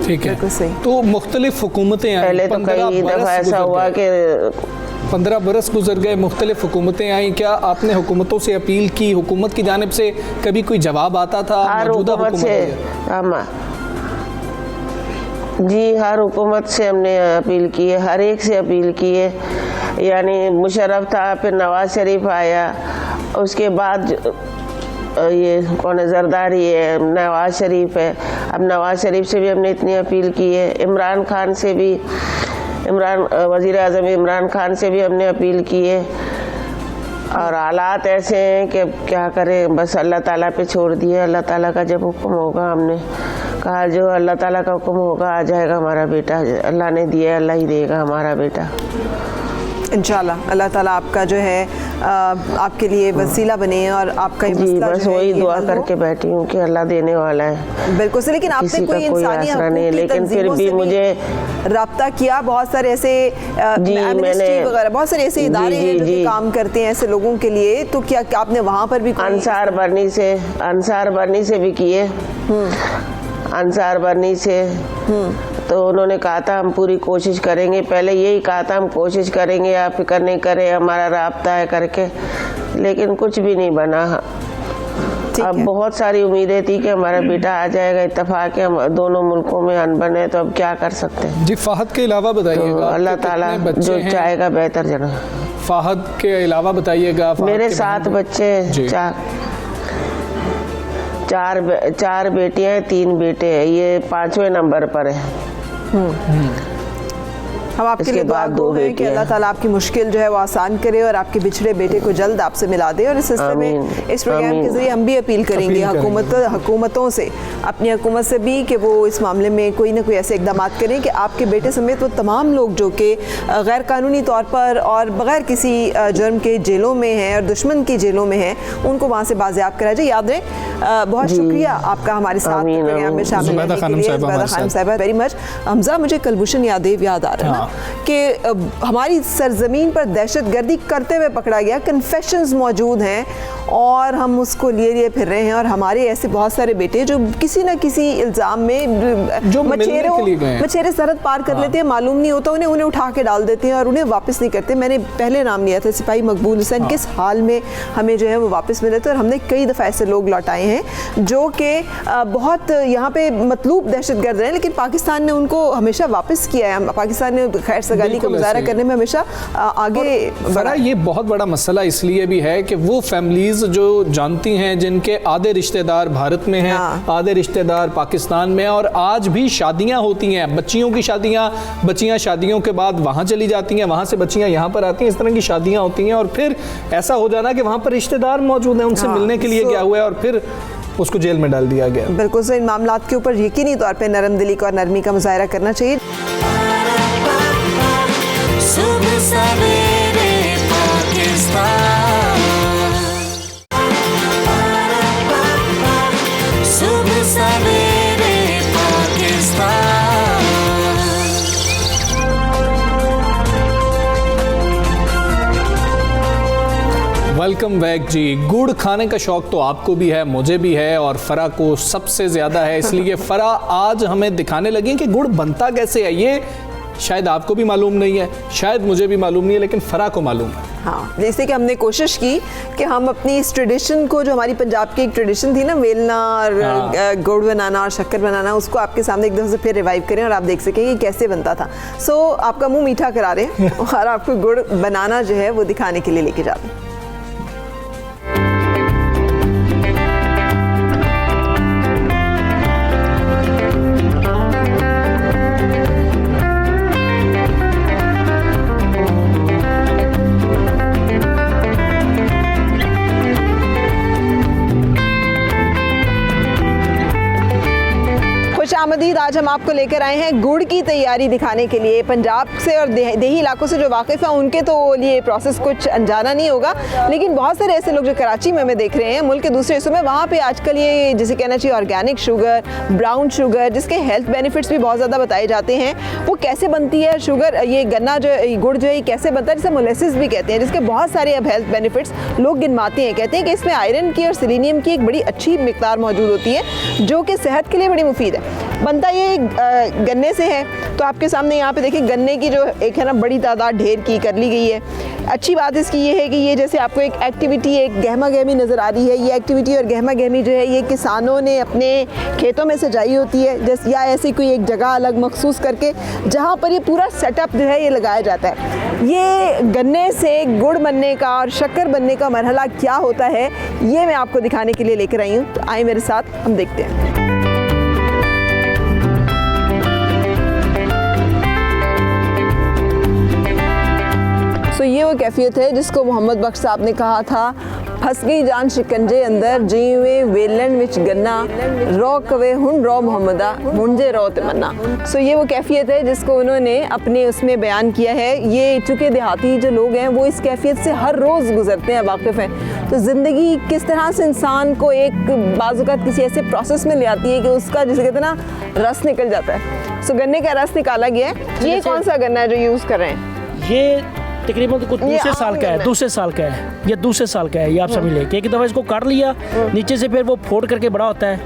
S2: ठीक है, तो मुख्तलिफ हुकूमतें आई,
S10: पहले तो कई दफ़ा ऐसा हुआ कि
S2: 15 बरस गुजर गए, मुख्तलिफ हुकूमतें आई, क्या आपने हुकूमतों से अपील की, हुकूमत की जानिब से कभी कोई जवाब आता था?
S10: हर हुकूमत से जी हर हुकूमत से हमने अपील की है, हर एक से अपील की है। यानी मुशर्रफ था, फिर नवाज शरीफ आया, उसके बाद ये कौन है, जरदारी है, नवाज शरीफ है। अब नवाज शरीफ से भी हमने इतनी अपील की है, इमरान खान से भी, वज़ीर आज़म इमरान खान से भी हमने अपील की है। और हालात ऐसे हैं कि क्या करें, बस अल्लाह ताला पे छोड़ दिए। अल्लाह ताला का जब हुक्म होगा, हमने कहा जो अल्लाह ताला का हुक्म होगा आ जाएगा हमारा बेटा, अल्लाह ने दिया अल्लाह ही देगा हमारा बेटा
S1: इंशाल्लाह। अल्लाह ताला आपका जो है आपके लिए वसीला बने और आपका ये मसला
S10: बस
S1: जो है
S10: वही
S1: ये
S10: दुआ
S1: हल हो।
S10: करके बैठी हूँ कि अल्लाह देने वाला है।
S1: बिल्कुल से, लेकिन आपने कोई इंसानी
S10: आसरा नहीं है, लेकिन फिर भी मुझे
S1: राब्ता किया, बहुत सारे ऐसे एमनेस्टी वगैरह बहुत सारे ऐसे इदारे हैं जो कि काम करते हैं ऐसे लोगों के लिए, तो क्या आपने वहाँ पर भी
S10: अंसार बरनी से भी किए, अंसार बनी से। तो उन्होंने कहा था हम पूरी कोशिश करेंगे, पहले यही कहा था हम कोशिश करेंगे, आप फिक्र नहीं करें, हमारा राब्ता है करके, लेकिन कुछ भी नहीं बना। अब बहुत सारी उम्मीदें थी कि हमारा बेटा आ जाएगा, इत्तेफाक है, हम दोनों मुल्कों में अनबन है, तो अब क्या कर सकते हैं
S2: जी। फाहद के अलावा बताइएगा,
S10: तो अल्लाह ताला जो चाहेगा बेहतर जना।
S2: फाहद के अलावा बताइएगा।
S10: मेरे 7 बच्चे हैं, चार बेटियां हैं, 3 बेटे हैं, ये 5वें नंबर पर है।
S1: हम आपके लिए दुआ गो हैं कि अल्लाह ताला आपकी मुश्किल जो है वो आसान करे और आपके बिछड़े बेटे को जल्द आपसे मिला दे। और इस सिलसिले में इस प्रोग्राम के जरिए हम भी अपील करेंगे हुकूमतों से, अपनी हुकूमत से भी, कि वो इस मामले में कोई ना कोई ऐसे इकदाम करें कि आपके बेटे समेत वो तमाम लोग जो कि गैर कानूनी तौर पर और बगैर किसी जुर्म के जेलों में हैं और दुश्मन की जेलों में हैं, उनको वहाँ से बाजियाब कराया जाए। याद रहे, बहुत शुक्रिया आपका हमारे साथ प्रोग्राम में शामिल होने के लिए। ज़ुबैदा खानम साहिबा वेरी मच। हमजा, मुझे कुलभूषण यादेव याद आ रहा है कि हमारी सरजमीन पर दहशतगर्दी करते हुए पकड़ा गया, कन्फेशंस मौजूद हैं और हम उसको लिए फिर रहे हैं। और हमारे ऐसे बहुत सारे बेटे जो किसी न किसी इल्ज़ाम में जो मछेरे सरहद पार कर लेते हैं, मालूम नहीं होता उन्हें उठा के डाल देते हैं और उन्हें वापस नहीं करते। मैंने पहले नाम लिया था सिपाही मकबूल हुसैन, किस हाल में हमें जो है वो वापस मिले थे। और हमने कई दफ़ा ऐसे लोग लौटाए हैं जो कि बहुत यहाँ पे मतलूब दहशतगर्द हैं, लेकिन पाकिस्तान ने उनको हमेशा वापस किया है। पाकिस्तान ने खैर सगाली का मुजाहरा करने में हमेशा आगे बढ़ा।
S2: ये बहुत बड़ा मसला इसलिए भी है कि वो फैमिलीज जो जानती हैं, जिनके आधे रिश्तेदार भारत में हैं, आधे रिश्तेदार पाकिस्तान में, और आज भी शादियां होती हैं, बच्चियों की बच्चियां शादियों के बाद वहां चली जाती हैं, वहां से बच्चियां यहाँ पर आती हैं, इस तरह की शादियां होती हैं। और फिर ऐसा हो जाना कि वहाँ पर रिश्तेदार मौजूद हैं, उनसे मिलने के लिए गया हुआ है और फिर उसको जेल में डाल दिया गया।
S1: बिल्कुल, इन मामलात के ऊपर यकीनी तौर पे नरम दिली का और नरमी का मुजाहरा करना चाहिए।
S4: सुबह सवेरे पाकिस्तान, सुबह सवेरे पाकिस्तान।
S2: वेलकम बैक जी। गुड़ खाने का शौक तो आपको भी है, मुझे भी है और फरा को सबसे ज़्यादा है, इसलिए फरा आज हमें दिखाने लगी कि गुड़ बनता कैसे है। ये शायद आपको भी मालूम नहीं है, शायद मुझे भी मालूम नहीं है, लेकिन फरा को मालूम है।
S1: हाँ, जैसे कि हमने कोशिश की कि हम अपनी इस ट्रेडिशन को, जो हमारी पंजाब की एक ट्रेडिशन थी ना, वेलना और गुड़ बनाना और शक्कर बनाना, उसको आपके सामने एक दफ़े से फिर रिवाइव करें और आप देख सकें कि कैसे बनता था। सो आपका मुंह मीठा करा रहे हैं और आपको गुड़ बनाना जो है वो दिखाने के लिए लेके जाते हैं। आमदीद, आज हम आपको लेकर आए हैं गुड़ की तैयारी दिखाने के लिए। पंजाब से और देही इलाकों से जो वाकिफ़ हैं उनके तो लिए प्रोसेस कुछ अनजाना नहीं होगा, लेकिन बहुत सारे ऐसे लोग जो कराची में हमें देख रहे हैं, मुल्क के दूसरे हिस्सों में, वहाँ पे आजकल ये जिसे कहना चाहिए ऑर्गेनिक शुगर, ब्राउन शुगर, जिसके हेल्थ बेनिफिट्स भी बहुत ज़्यादा बताए जाते हैं, वो कैसे बनती है शुगर, ये गन्ना जो गुड़ जो है कैसे बनता है, जिसे मोलेसिस भी कहते हैं, जिसके बहुत सारे अब हेल्थ बेनिफिट्स लोग गिनवाते हैं। कहते हैं कि इसमें आयरन की और सेलेनियम की एक बड़ी अच्छी मिकदार मौजूद होती है जो कि सेहत के लिए बड़ी मुफीद है। बनता ये गन्ने से है, तो आपके सामने यहाँ पे देखिए गन्ने की जो एक है ना बड़ी तादाद ढेर की कर ली गई है। अच्छी बात इसकी ये है कि ये जैसे आपको एक एक्टिविटी, एक गहमा गहमी नज़र आ रही है, ये एक्टिविटी और गहमा गहमी जो है ये किसानों ने अपने खेतों में सजाई होती है, जैसे या ऐसी कोई एक जगह अलग मखसूस करके जहाँ पर ये पूरा सेटअप जो है ये लगाया जाता है। ये गन्ने से गुड़ बनने का और शक्कर बनने का मरहला क्या होता है, ये मैं आपको दिखाने के लिए लेकर आई हूँ। तो आए मेरे साथ, हम देखते हैं। तो ये वो कैफियत है जिसको मोहम्मद बख्श साहब ने कहा था, फंस गई जान शिकंजे अंदर, जीवे वेलन विच गन्ना, रो कवे हुन रो मोहम्मदा, मुंजे रो तमन्ना। सो ये वो कैफियत है जिसको उन्होंने अपने उसमें बयान किया है। ये चूँकि देहाती जो लोग हैं वो इस कैफियत से हर रोज़ गुजरते हैं, वाकिफ़ हैं। तो ज़िंदगी किस तरह से इंसान को एक बाज़-औक़ात किसी ऐसे प्रोसेस में ले आती है कि उसका जिसे कहते हैं ना रस निकल जाता है। सो गन्ने का रस निकाला गया है। ये कौन सा गन्ना है जो यूज़ कर रहे हैं?
S11: ये तकरीबन कुछ दूसरे साल का है, दूसरे साल का है, ये दूसरे साल का है, ये आप समझ लें। एक दफ़ा इसको काट लिया नीचे से, फिर वो फोड़ करके बड़ा होता है,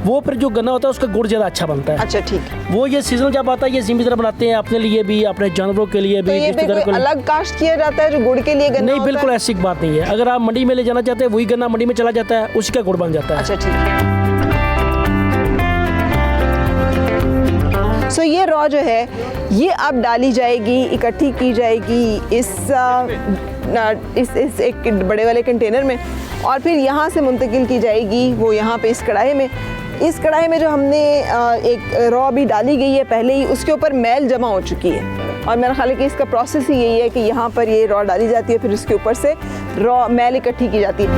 S11: वो फिर जो गन्ना होता है उसका गुड़ ज़्यादा अच्छा बनता है।
S1: अच्छा ठीक है।
S11: वो ये सीजन जब आता है ये जिम्मेदार बनाते हैं अपने लिए भी, अपने जानवरों के लिए भी।
S1: तो ये भी कोई अलग काश्त किया जाता है जो गुड़ के लिए गन्ना
S11: नहीं, बिल्कुल ऐसी बात नहीं है। अगर आप मंडी में ले जाना चाहते हैं वही गन्ना मंडी में चला जाता है, उसी का गुड़ बन जाता है।
S1: अच्छा ठीक है। सो ये रॉ जो है ये अब डाली जाएगी, इकट्ठी की जाएगी इस एक बड़े वाले कंटेनर में, और फिर यहाँ से मुंतकिल की जाएगी वो यहाँ पे इस कढ़ाई में। इस कढ़ाई में जो हमने एक रॉ भी डाली गई है पहले ही, उसके ऊपर मैल जमा हो चुकी है, और मेरा ख्याल है कि इसका प्रोसेस ही यही है कि यहाँ पर ये रॉ डाली जाती है, फिर उसके ऊपर से रॉ मैल इकट्ठी की जाती है।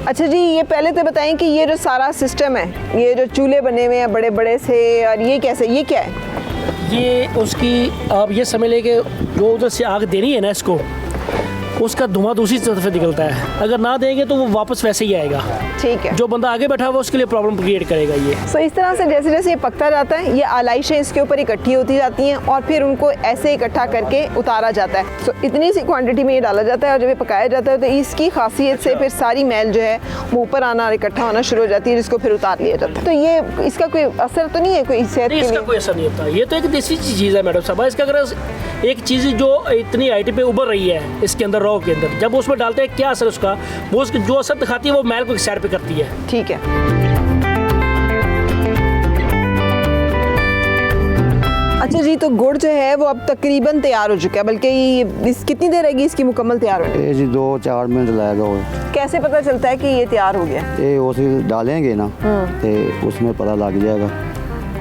S1: अच्छा जी, ये पहले तो बताएं कि ये जो सारा सिस्टम है, ये जो चूल्हे बने हुए हैं बड़े बड़े से, और ये कैसे, ये क्या है?
S11: ये उसकी आप ये समझ लें कि जो उधर से आग देनी है ना इसको, उसका धुआं दूसरी तरफ निकलता है। अगर ना देंगे तो वो वापस वैसे ही आएगा।
S1: ठीक है।
S11: जो बंदा आगे बैठा हुआ उसके लिए प्रॉब्लम क्रिएट करेगा ये।
S1: सो इस तरह से जैसे जैसे ये पकता जाता है, ये आलाइशें इसके ऊपर इकट्ठी होती जाती हैं और फिर उनको ऐसे इकट्ठा करके उतारा जाता है। सो इतनी सी क्वांटिटी में ये डाला जाता है, और जब ये पकाया जाता है तो इसकी खासियत से फिर सारी मैल जो है वो ऊपर आना और इकट्ठा होना शुरू हो जाती है, जिसको फिर उतार लिया जाता है। तो ये इसका कोई असर तो नहीं है कोई सेहत के लिए?
S11: इसका कोई असर नहीं होता। ये तो एक देसी चीज़ है मैडम साहब। इसका अगर एक चीज़ जो इतनी हाइट पे उभर रही है इसके अंदर, रॉ के अंदर, जब उसमें डालते हैं क्या असर उसका, वो जो असर दिखाती है वो मैल को एक साइड पे करती है।
S1: ठीक है। अच्छा जी, तो गुड़ जो है वो अब तकरीबन तैयार हो चुका है, बल्कि इस कितनी देर रहेगी इसकी मुकम्मल तैयार होने?
S12: जी 2-4 मिनट लगेगा। वो
S1: कैसे पता चलता है कि ये तैयार हो गया?
S12: ये उसे डालेंगे ना तो उसमें पता लग जाएगा,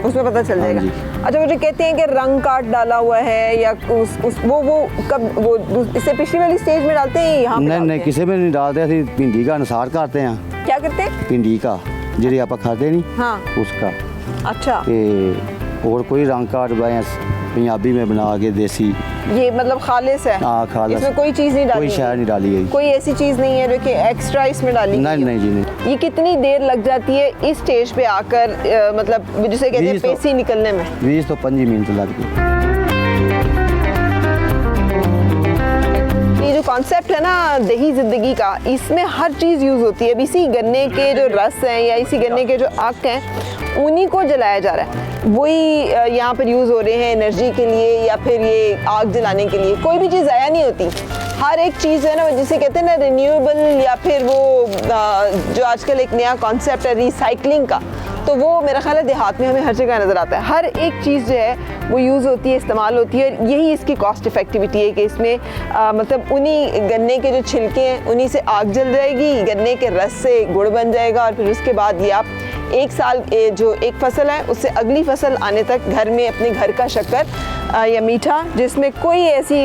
S1: उसमें पता चल जाएगा। अच्छा, मुझे कहते हैं कि रंग काट डाला हुआ है या वो कब, वो इससे पिछली वाली स्टेज में डालते हैं यहाँ?
S12: नहीं, किसी में नहीं डालते, असि भिंडी का अनुसार करते हैं।
S1: क्या करते हैं?
S12: भिंडी का जी आप खाते नहीं,
S1: हाँ
S12: उसका।
S1: अच्छा।
S12: और कोई रंग काट पंजाबी में बना के देसी,
S1: ये मतलब खालिस है?
S12: हाँ खालिस।
S1: इसमें कोई चीज़ नहीं डाली,
S12: कोई शय नहीं डाली गई,
S1: कोई ऐसी चीज़ नहीं है जो कि एक्स्ट्रा इसमें डाली?
S12: नहीं जी नहीं।
S1: ये कितनी देर लग जाती है इस स्टेज पे आकर, मतलब जिसे कहते हैं पेसी निकलने में?
S12: 20 तो 25 मिनट लगती है।
S1: ये जो कॉन्सेप्ट है ना दही ज़िंदगी का, इसमें हर चीज़ यूज़ होती है। अब इसी गन्ने के जो रस हैं या इसी गन्ने के जो आक हैं, उन्हीं को जलाया जा रहा है, वही यहाँ पर यूज़ हो रहे हैं एनर्जी के लिए या फिर ये आग जलाने के लिए। कोई भी चीज़ ज़ाया नहीं होती, हर एक चीज़ है ना जिसे कहते हैं ना रिन्यूएबल, या फिर वो जो आजकल एक नया कॉन्सेप्ट है रिसाइकलिंग का, तो वो मेरा ख्याल है देहात में हमें हर जगह नज़र आता है। हर एक चीज़ जो है वो यूज़ होती है, इस्तेमाल होती है, यही इसकी कॉस्ट इफ़ेक्टिविटी है कि इसमें मतलब उन्हीं गन्ने के जो छिलके हैं उन्हीं से आग जल जाएगी, गन्ने के रस से गुड़ बन जाएगा, और फिर उसके बाद ये आप एक साल जो एक फसल है उससे अगली फसल आने तक घर में अपने घर का शक्कर या मीठा, जिसमें कोई ऐसी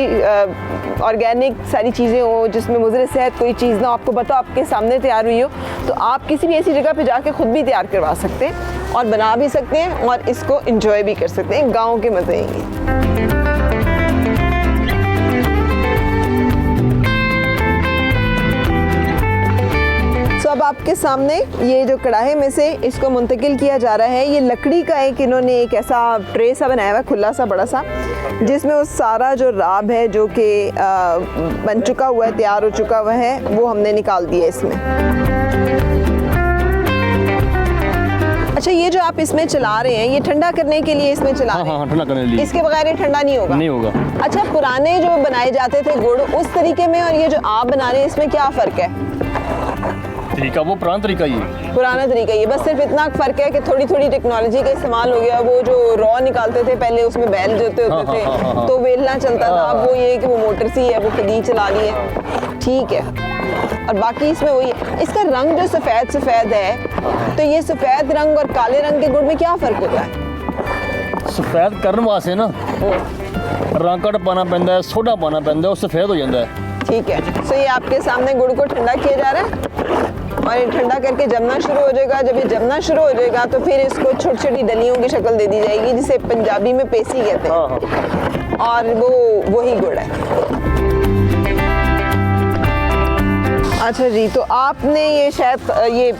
S1: ऑर्गेनिक सारी चीज़ें हो जिसमें मुज़र सेहत कोई चीज़ ना आपको पता आपके सामने तैयार हुई हो, तो आप किसी भी ऐसी जगह पे जाके ख़ुद भी तैयार करवा सकते हैं और बना भी सकते हैं और इसको एंजॉय भी कर सकते हैं। गाँव के मज़े हैं। अब आपके सामने ये जो कढ़ाई में से इसको मुंतकिल किया जा रहा है, ये लकड़ी का एक इन्होंने एक ऐसा ट्रे सा बनाया हुआ है, खुला सा बड़ा सा, जिसमें वो सारा जो राब है जो कि बन चुका हुआ है, तैयार हो चुका हुआ है, वो हमने निकाल दिया इसमें। अच्छा, ये जो आप इसमें चला रहे हैं, ये ठंडा करने के लिए इसमें चला रहे हैं?
S13: हाँ, ठंडा करने के लिए।
S1: इसके बगैर ये ठंडा नहीं होगा?
S13: नहीं होगा।
S1: अच्छा, पुराने जो बनाए जाते थे गुड़ उस तरीके में और ये जो आप बना रहे हैं इसमें क्या फ़र्क है?
S13: तरीका वो पुराना तरीका ही है।
S1: पुराना तरीका ही है, बस सिर्फ इतना फ़र्क है कि थोड़ी थोड़ी टेक्नोलॉजी का इस्तेमाल हो गया। वो जो रॉ निकालते थे पहले उसमें बैल जोते होते थे, तो वेलना चलता था, अब वो ये कि वो मोटर सी है, वो खुद ही चला रही है। ठीक है, और बाकी इसमें वही है। इसका रंग जो सफ़ेद है, तो ये सफ़ेद रंग और काले रंग के गुड़ में क्या फ़र्क होता है?
S13: सफ़ेद करने वास्ते ना रंग कट पाना पैंदा है, सोडा पाना पैंदा है, और सफ़ेद हो जाता है।
S1: ठीक है, तो ये आपके सामने गुड़ को ठंडा किया जा रहा है और ये ठंडा करके जमना शुरू हो जाएगा। जब ये जमना शुरू हो जाएगा तो फिर इसको छोटी छोटी डलियों की शक्ल दे दी जाएगी, जिसे पंजाबी में पेसी कहते हैं, और वो वही गुड़ है। अच्छा जी, तो आपने ये शायद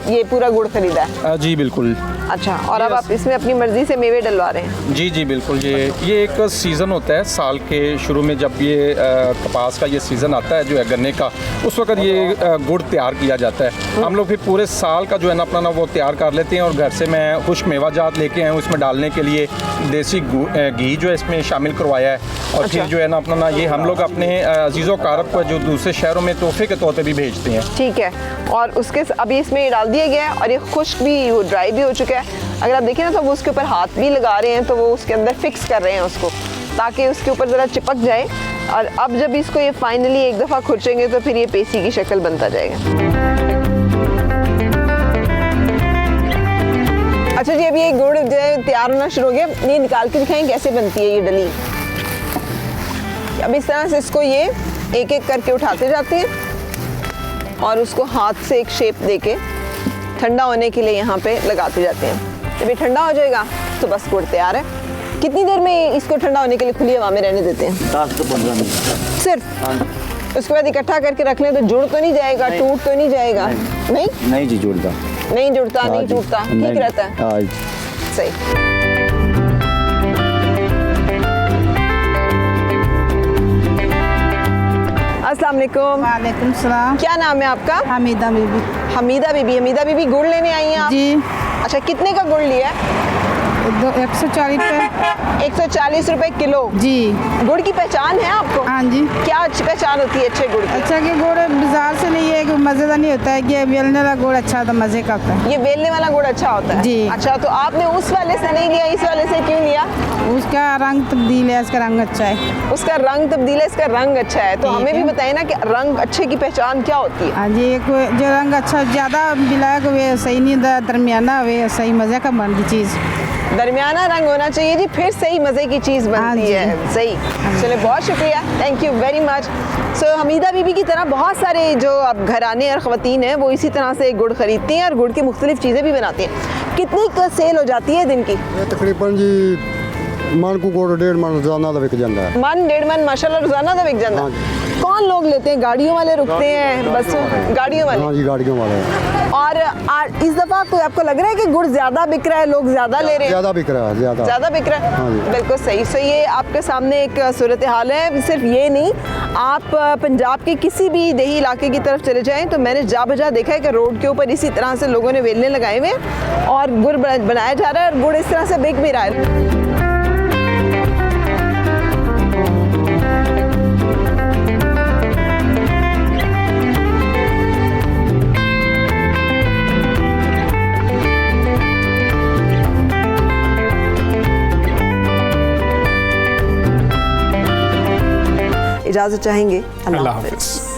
S1: ये पूरा गुड़ खरीदा है?
S13: जी बिल्कुल।
S1: अच्छा, और अब आप इसमें अपनी मर्जी से मेवे डलवा रहे हैं?
S14: जी जी बिल्कुल। ये एक सीज़न होता है साल के शुरू में, जब ये कपास का ये सीज़न आता है जो है गन्ने का, उस वक्त ये गुड़ तैयार किया जाता है। हम लोग फिर पूरे साल का जो है ना अपना वो तैयार कर लेते हैं, और घर से मैं खुश्क मेवाजात लेके आए हूँ इसमें डालने के लिए। देसी घी जो है इसमें शामिल करवाया है, और फिर जो है ना अपना ये हम लोग अपने अजीज़ों कारब को जो दूसरे शहरों में तोहफे के तौर पर भी भेजते हैं।
S1: ठीक है, और उसके अभी इसमें डाल दिया गया है और ये खुश्क भी ड्राई भी हो चुका है। अगर आप देखें ना तो वो उसके ऊपर हाथ भी लगा रहे हैं, तो वो उसके अंदर फिक्स कर रहे हैं उसको, ताकि उसके ऊपर ज़रा चिपक जाए। और अब जब इसको ये फाइनली एक दफ़ा खुरचेंगे तो फिर ये पेसी की शक्ल बनता जाएगा। अच्छा जी, अभी ये गुड़ जो है तैयार होना शुरू हो गया। ये निकाल के दिखाएं कैसे बनती है ये डली। अब इस तरह से इसको ये एक एक करके उठाते जाते हैं और उसको हाथ से एक शेप देके ठंडा होने के लिए यहाँ पे लगाते जाते हैं। जब ये ठंडा हो जाएगा तो बस गुड़ तैयार है। कितनी देर में इसको ठंडा होने के लिए खुली हवा में रहने देते हैं?
S12: 10 से 15 मिनट
S1: सिर्फ। उसके बाद इकट्ठा करके रख लें तो जुड़ तो नहीं जाएगा? टूट तो नहीं जाएगा? नहीं
S12: जी जुड़ता
S1: नहीं जुड़ता, नहीं टूटता, ठीक रहता है। सही। अस्सलाम वालेकुम।
S15: वालेकुम सलाम।
S1: क्या नाम है आपका?
S15: हमीदा बीबी।
S1: हमीदा बीबी। हमीदा बीबी गुड़ लेने आई हैं आप?
S15: जी।
S1: अच्छा, कितने का गुड़ लिया है?
S15: 140 रुपये।
S1: 140 रुपये किलो?
S15: जी।
S1: गुड़ की पहचान है आपको?
S15: हाँ जी।
S1: क्या अच्छी पहचान होती है अच्छे गुड़ की?
S15: अच्छा कि गुड़ बाजार से नहीं है कि मज़ेदार नहीं होता है, कि बेलने वाला गुड़ अच्छा होता है, मज़े का होता है।
S1: ये बेलने वाला गुड़ अच्छा होता है?
S15: जी।
S1: अच्छा, तो आपने उस वाले से नहीं लिया, इस वाले से क्यों लिया?
S15: उसका रंग तब्दील है, इसका रंग अच्छा है।
S1: उसका रंग तब्दील है, इसका रंग अच्छा है। तो हमें भी बताइए ना कि रंग अच्छे की पहचान क्या होती है?
S15: हाँ जी, जो रंग अच्छा ज़्यादा ब्लैक हुए सही नहीं होता, दरमियाना हुए सही, मज़े का बनती चीज़।
S1: दरमियाना रंग होना चाहिए जी, फिर सही मज़े की चीज़ बनती है। सही। चलिए, बहुत शुक्रिया, थैंक यू वेरी मच। सो हमीदा बीबी की तरह बहुत सारे जो अब घराने और ख़वातीन हैं वो इसी तरह से गुड़ ख़रीदती हैं और गुड़ की मुख्तलिफ चीज़ें भी बनाती हैं। कितनी सेल हो जाती है दिन की?
S16: तकरीबन जी मन को गुड़ 1.5 मन रोजाना विक जाता है।
S1: मन 1.5 मन माशाल्लाह रोजाना का विक जाता है। कौन लोग लेते हैं? गाड़ियों वाले रुकते हैं? बस गाड़ियों वाले?
S16: हाँ जी, गाड़ियों वाले।
S1: और इस दफ़ा तो आपको लग रहा है कि गुड़ ज़्यादा बिक रहा है, लोग ज़्यादा ले रहे हैं?
S16: ज़्यादा बिक रहा है, ज़्यादा
S1: बिक रहा है।
S16: हाँ जी।
S1: बिल्कुल सही। सो ये आपके सामने एक सूरत हाल है। सिर्फ ये नहीं, आप पंजाब के किसी भी देही इलाके की तरफ चले जाएँ तो मैंने जा बजा देखा है कि रोड के ऊपर इसी तरह से लोगों ने वेलने लगाए हुए हैं और गुड़ बनाया जा रहा है, और गुड़ इस तरह से बिक भी रहा है। इजाज़त चाहेंगे। अल्लाह हाफ़िज़।